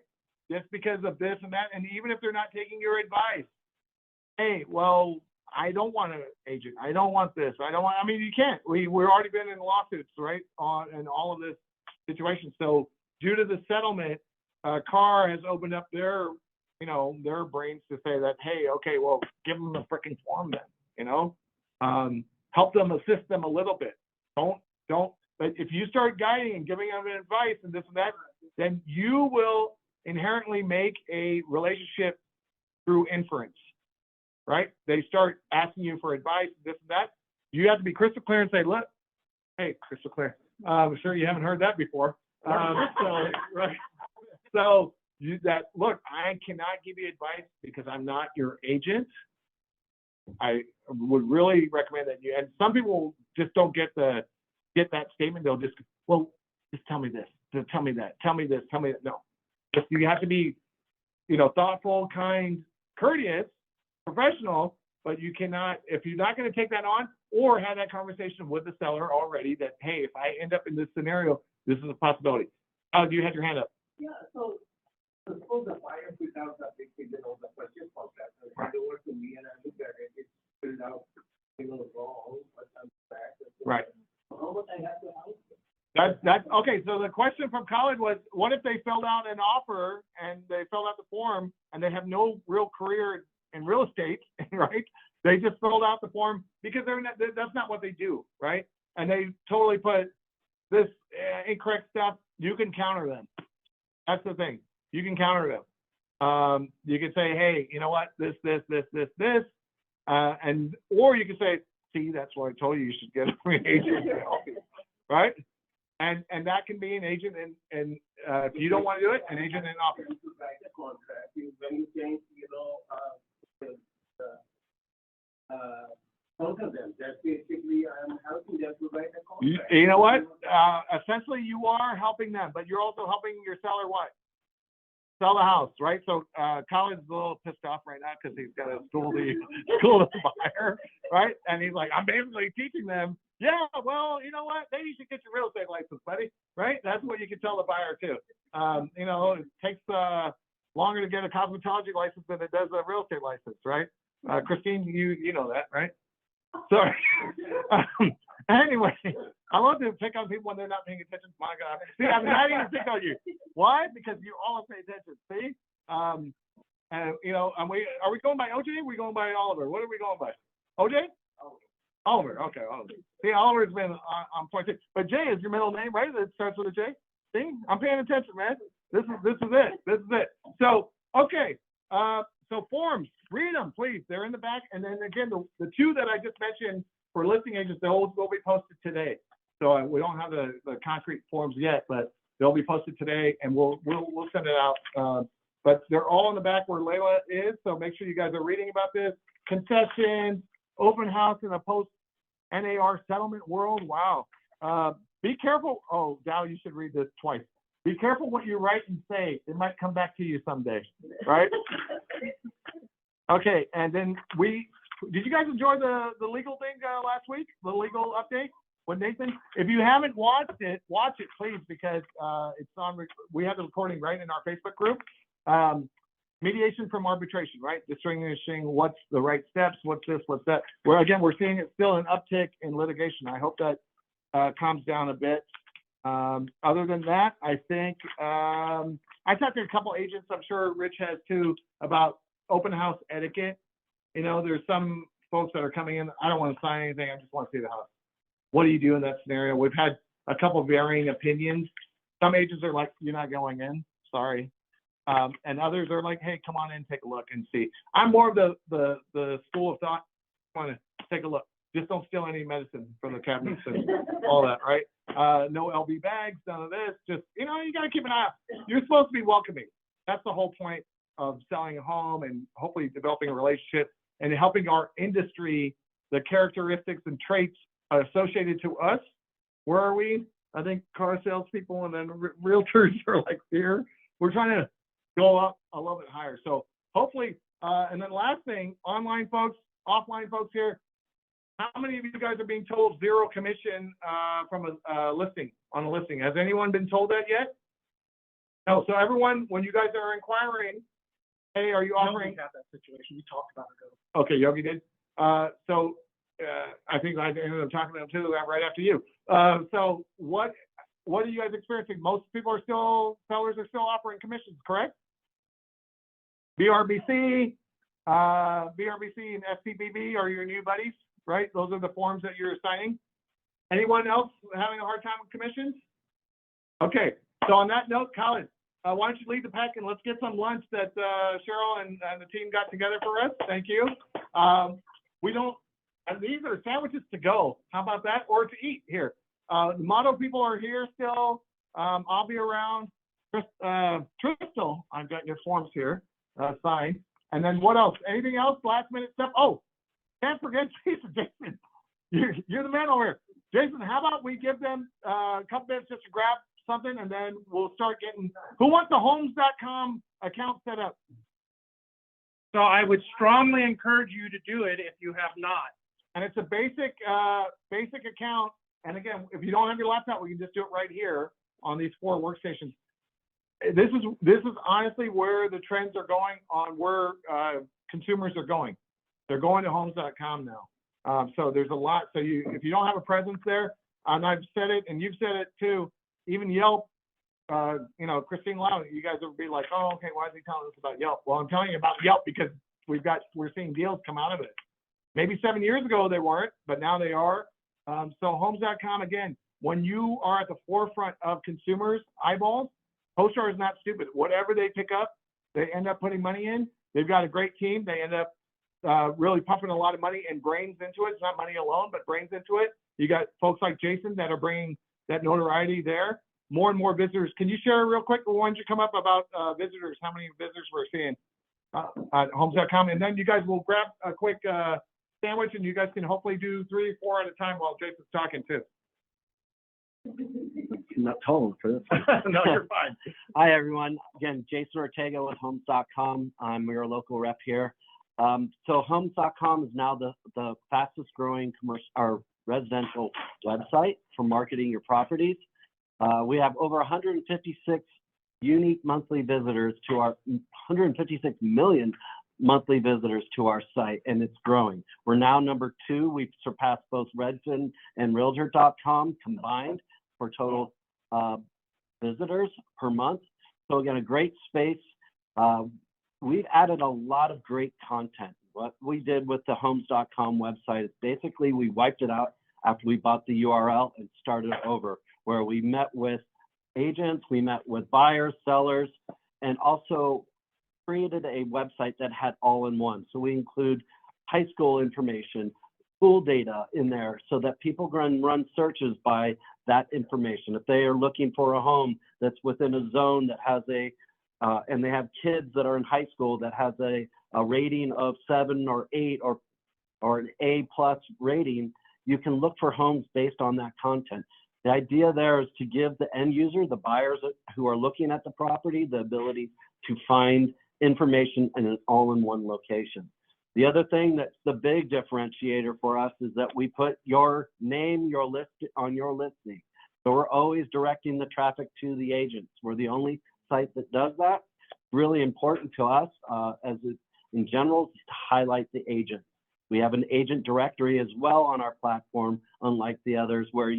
S3: Just because of this and that, and even if they're not taking your advice, hey, well, I don't want an agent. I don't want this. You can't. We've already been in lawsuits, right, in all of this situation. So due to the settlement, CAR has opened up their brains to say that, hey, okay, well, give them the freaking form then, help them, assist them a little bit. But if you start guiding and giving them advice and this and that, then you will inherently make a relationship through inference, right? They start asking you for advice, this and that. You have to be crystal clear and say, look, hey, crystal clear. I'm sure you haven't heard that before. So look, I cannot give you advice because I'm not your agent. I would really recommend that and some people just don't get that statement. They'll just, well, just tell me this, just tell me that, tell me this, tell me that. No, you have to be, thoughtful, kind, courteous, professional, but you cannot, if you're not going to take that on or have that conversation with the seller already that, hey, if I end up in this scenario, this is a possibility. You had your hand up.
S13: Yeah, so suppose the buyer without the big figure of the purchase contract, hand over to me and I look at it, it's filled out, wrong, but I'm back.
S3: Right.
S13: How much I have to help?
S3: That's okay. So the question from Khalid was, what if they filled out an offer and they filled out the form and they have no real career in real estate, right? They just filled out the form because that's not what they do, right? And they totally put this incorrect stuff. You can counter them. That's the thing. You can counter them. You can say, hey, you know what? This, or you can say, see, that's why I told you should get a free agent to help you, right? And that can be an agent, and if you don't want to do it, an agent in office.
S13: Write a contract. When you change, both of them. That's basically, I'm helping them to write a
S3: You,
S13: contract.
S3: you know what? Essentially, you are helping them, but you're also helping your seller what? Sell the house, right? So Colin's a little pissed off right now because he's got to school the buyer, right? And he's like, I'm basically teaching them. Yeah, well, you know what? Maybe you should get your real estate license, buddy. Right? That's what you can tell the buyer too. You know, it takes longer to get a cosmetology license than it does a real estate license, right? Christine, you know that, right? Sorry. Anyway, I love to pick on people when they're not paying attention. My God. See, I'm not even pick on you. Why? Because you all pay attention. See? And you know, are we going by OJ? Or are we going by Oliver? What are we going by? OJ? Oliver. Okay, Oliver. See, Oliver's been on point too. But Jay is your middle name, right? It starts with a J. See? I'm paying attention, man. This is it. This is it. So, okay. So forms, read them, please. They're in the back. And then again, the two that I just mentioned for listing agents, they'll be posted today. So we don't have the concrete forms yet, but they'll be posted today, and we'll send it out. But they're all in the back where Layla is. So make sure you guys are reading about this. Concessions, open house in a post NAR settlement world. Wow. Be careful. Oh, Dow, you should read this twice. Be careful what you write and say. It might come back to you someday, right? Okay, and then did you guys enjoy the legal thing last week? The legal update with Nathan? If you haven't watched it, watch it, please, because it's on. We have the recording right in our Facebook group. Mediation from arbitration, right? Distinguishing what's the right steps, what's this, what's that. Well, again, we're seeing it still an uptick in litigation. I hope that calms down a bit. Other than that, I think I talked to a couple agents, I'm sure Rich has too, about open house etiquette. You know, there's some folks that are coming in, I don't want to sign anything, I just want to see the house. What do you do in that scenario? We've had a couple varying opinions. Some agents are like, you're not going in, sorry. And others are like, hey, come on in, take a look and see. I'm more of the school of thought, want to take a look. Just don't steal any medicine from the cabinets and all that, right? No LB bags, none of this. Just, you know, you got to keep an eye out. You're supposed to be welcoming. That's the whole point of selling a home and hopefully developing a relationship and helping our industry, the characteristics and traits associated to us. Where are we? I think car salespeople and then realtors are like here. We're trying to go up a little bit higher. So hopefully, and then last thing, online folks, offline folks here, how many of you guys are being told zero commission from a listing, on a listing? Has anyone been told that yet? No, so everyone, when you guys are inquiring, hey, are you offering?
S13: We have that situation. We talked about it.
S3: Okay, Yogi did. So I think I ended up talking to them too right after you. So what are you guys experiencing? Most people are still, sellers are still offering commissions, correct? BRBC and SCBB are your new buddies, right? Those are the forms that you're signing. Anyone else having a hard time with commissions? Okay, so on that note, Colin, why don't you lead the pack and let's get some lunch that Cheryl and the team got together for us. Thank you. These are sandwiches to go. How about that? Or to eat here. The Motto people are here still. I'll be around. Crystal, I've got your forms here signed. And then what else? Anything else? Last minute stuff? Oh, can't forget Jason. Jason, you're the man over here. Jason, how about we give them a couple minutes just to grab something and then we'll start getting, who wants the homes.com account set up?
S1: So I would strongly encourage you to do it if you have not.
S3: And it's a basic account. And again, if you don't have your laptop, we can just do it right here on these 4 workstations. This is honestly where the trends are going on where consumers are going. They're going to homes.com now. So there's a lot. So if you don't have a presence there, and I've said it, and you've said it too, even Yelp, Christine Lau, you guys would be like, oh, okay, why is he telling us about Yelp? Well, I'm telling you about Yelp because we're seeing deals come out of it. Maybe 7 years ago they weren't, but now they are. So homes.com, again, when you are at the forefront of consumers' eyeballs, CoStar is not stupid. Whatever they pick up, they end up putting money in. They've got a great team. They end up really pumping a lot of money and brains into it. It's not money alone, but brains into it. You got folks like Jason that are bringing that notoriety there. More and more visitors. Can you share real quick, why don't you come up about visitors, how many visitors we're seeing at homes.com? And then you guys will grab a quick sandwich, and you guys can hopefully do 3 or 4 at a time while Jason's talking too.
S15: Not told for this.
S3: No, you're fine.
S15: Hi, everyone. Again, Jason Ortega with Homes.com. I'm your local rep here. So Homes.com is now the fastest growing residential website for marketing your properties. We have over 156 unique monthly visitors to our 156 million monthly visitors to our site, and it's growing. We're now number 2. We've surpassed both Redfin and Realtor.com combined for total visitors per month. So again, a great space. We've added a lot of great content. What we did with the Homes.com website is basically we wiped it out after we bought the URL and started over, where we met with agents, we met with buyers, sellers, and also created a website that had all-in-one. So we include high school information, school data in there so that people can run searches by that information. If they are looking for a home that's within a zone that has and they have kids that are in high school that has a rating of 7 or 8 or an A+ rating, you can look for homes based on that content. The idea there is to give the end user, the buyers who are looking at the property, the ability to find information in an all-in-one location. The other thing that's the big differentiator for us is that we put your name, your list on your listing. So we're always directing the traffic to the agents. We're the only site that does that. Really important to us in general to highlight the agents. We have an agent directory as well on our platform, unlike the others, where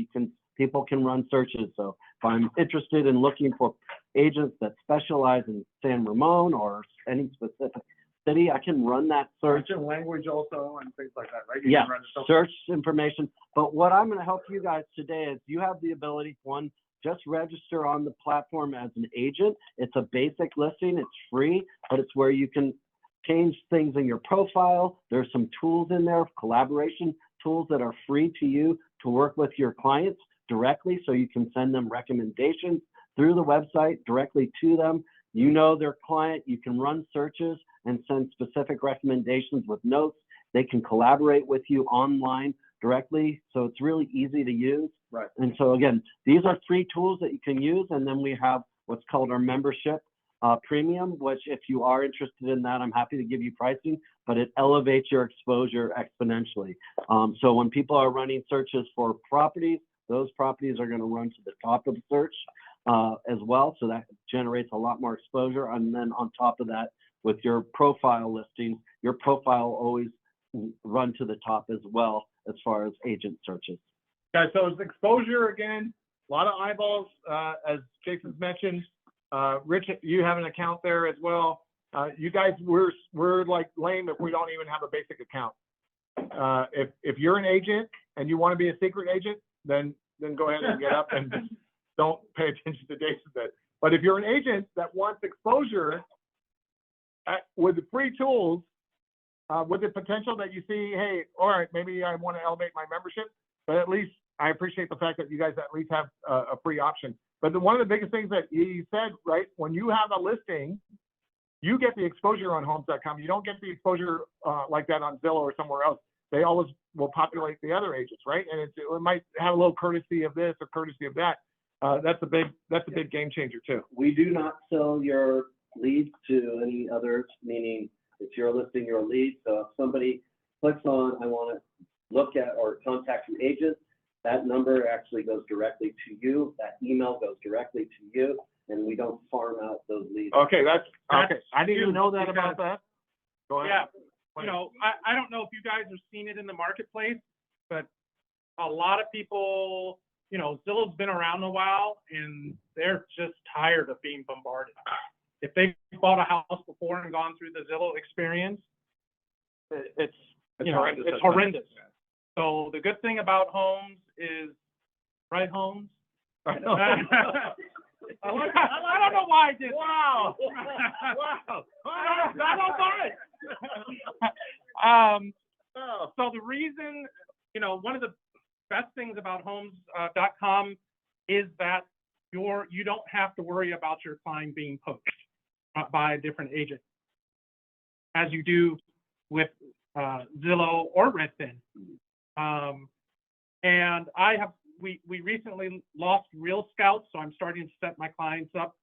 S15: people can run searches. So if I'm interested in looking for agents that specialize in San Ramon or any specific city, I can run that search.
S3: Search and language also and things like that, right?
S15: Yeah, search information. But what I'm going to help you guys today is you have the ability, one, just register on the platform as an agent. It's a basic listing. It's free, but it's where you can change things in your profile. There's some tools in there, collaboration tools that are free to you to work with your clients directly, so you can send them recommendations through the website directly to them. You know their client, you can run searches and send specific recommendations with notes. They can collaborate with you online directly, so it's really easy to use.
S3: Right.
S15: And so again, these are free tools that you can use, and then we have what's called our membership premium, which if you are interested in that, I'm happy to give you pricing, but it elevates your exposure exponentially. So when people are running searches for properties, those properties are going to run to the top of the search as well. So that generates a lot more exposure. And then on top of that, with your profile listings, your profile will always run to the top as well as far as agent searches.
S3: Okay, so it's exposure again, a lot of eyeballs, as Jason's mentioned. Rich, you have an account there as well. You guys, we're like lame if we don't even have a basic account. If you're an agent and you want to be a secret agent, then go ahead and get up and don't pay attention to Jason. But if you're an agent that wants exposure with the free tools, with the potential that you see, hey, all right, maybe I want to elevate my membership, but at least I appreciate the fact that you guys at least have a free option. But one of the biggest things that he said, right, when you have a listing, you get the exposure on Homes.com. You don't get the exposure like that on Zillow or somewhere else. They always will populate the other agents, right? And it might have a little courtesy of this or courtesy of that. That's a big game changer too.
S15: We do not sell your leads to any others, meaning it's your listing, your lead. So if somebody clicks on, I want to look at or contact an agent, that number actually goes directly to you. That email goes directly to you, and we don't farm out those leads.
S3: Okay, that's okay. I didn't even know that about that. Go ahead.
S1: Yeah, you know, I don't know if you guys have seen it in the marketplace, but a lot of people, you know, Zillow's been around a while and they're just tired of being bombarded. If they bought a house before and gone through the Zillow experience, it's horrendous. So the good thing about Homes is, right, Homes? I don't know why I did. Wow. Wow. I don't buy it. So the reason, you know, one of the best things about Homes.com is that you don't have to worry about your client being poached by a different agent, as you do with Zillow or Redfin. And we recently lost Real Scout, so I'm starting to set my clients up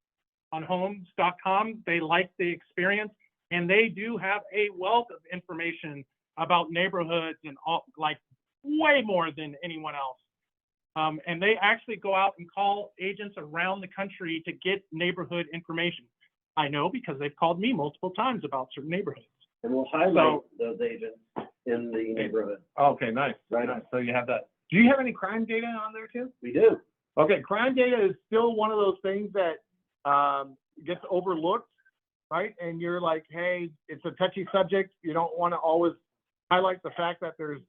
S1: on homes.com. They like the experience, and they do have a wealth of information about neighborhoods and all, like way more than anyone else. And they actually go out and call agents around the country to get neighborhood information. I know because they've called me multiple times about certain neighborhoods.
S15: And we'll highlight those agents in the neighborhood.
S3: Okay, nice.
S15: Right.
S3: Nice. So you have that. Do you have any crime data on there too?
S15: We do.
S3: Okay, crime data is still one of those things that gets overlooked, right? And you're like, hey, it's a touchy subject. You don't want to always highlight the fact that there's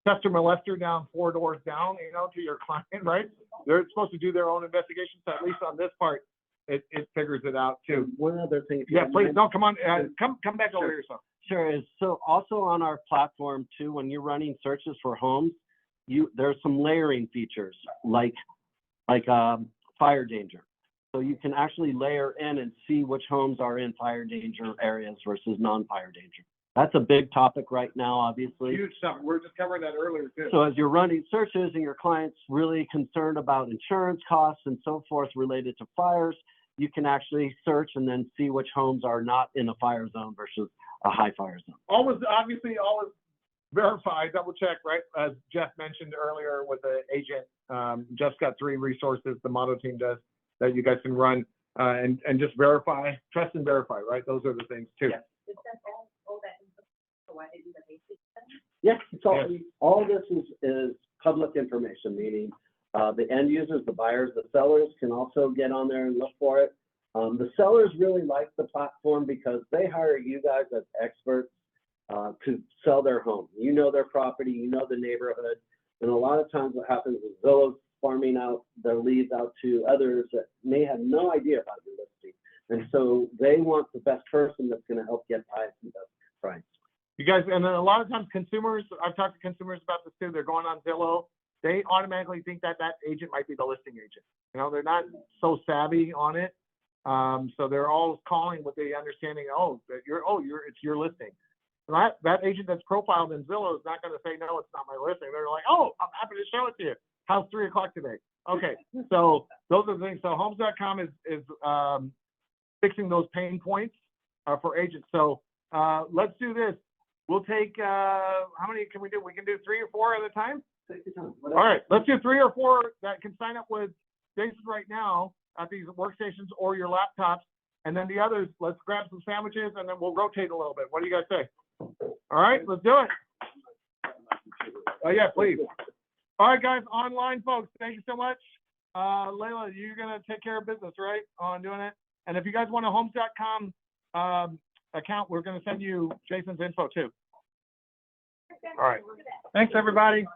S3: customer molester down 4 doors down, to your client, right? They're supposed to do their own investigation. So at least on this part, it figures it out too.
S15: One other thing. If you
S3: Yeah,
S15: don't
S3: please.
S15: mind.
S3: No, come on. Come back over here. So.
S15: Sure. Is so also on our platform too, when you're running searches for homes, there's some layering features like fire danger. So you can actually layer in and see which homes are in fire danger areas versus non-fire danger. That's a big topic right now, obviously.
S3: Huge stuff. We're just covering that earlier too.
S15: So as you're running searches and your client's really concerned about insurance costs and so forth related to fires, you can actually search and then see which homes are not in a fire zone versus a high fire zone.
S3: Always verify, double check, right? As Jeff mentioned earlier with the agent, Jeff's got 3 resources the Motto team does that you guys can run and just verify, trust and verify, right? Those are the things too.
S15: Yes. Yes, it's all this is public information, meaning the end users, the buyers, the sellers can also get on there and look for it. The sellers really like the platform because they hire you guys as experts to sell their home. You know their property, you know the neighborhood, and a lot of times what happens is Zillow's farming out their leads out to others that may have no idea about your listing, and so they want the best person that's going to help get highest and best price.
S3: You guys, and then a lot of times consumers, I've talked to consumers about this too, they're going on Zillow, they automatically think that agent might be the listing agent. They're not so savvy on it. So they're all calling with the understanding, it's your listing. That agent that's profiled in Zillow is not going to say, no, it's not my listing. They're like, oh, I'm happy to show it to you. How's 3 o'clock today? Okay, so those are the things. So homes.com is fixing those pain points for agents. So let's do this. We'll take, how many can we do? We can do 3 or 4 at a time? All right, let's do 3 or 4 that can sign up with Jason right now at these workstations or your laptops. And then the others, let's grab some sandwiches and then we'll rotate a little bit. What do you guys say? All right, let's do it. Oh yeah, please. All right, guys, online folks, thank you so much. Layla, you're gonna take care of business, right, on doing it? And if you guys want a homes.com account, we're gonna send you Jason's info too. All right, thanks everybody.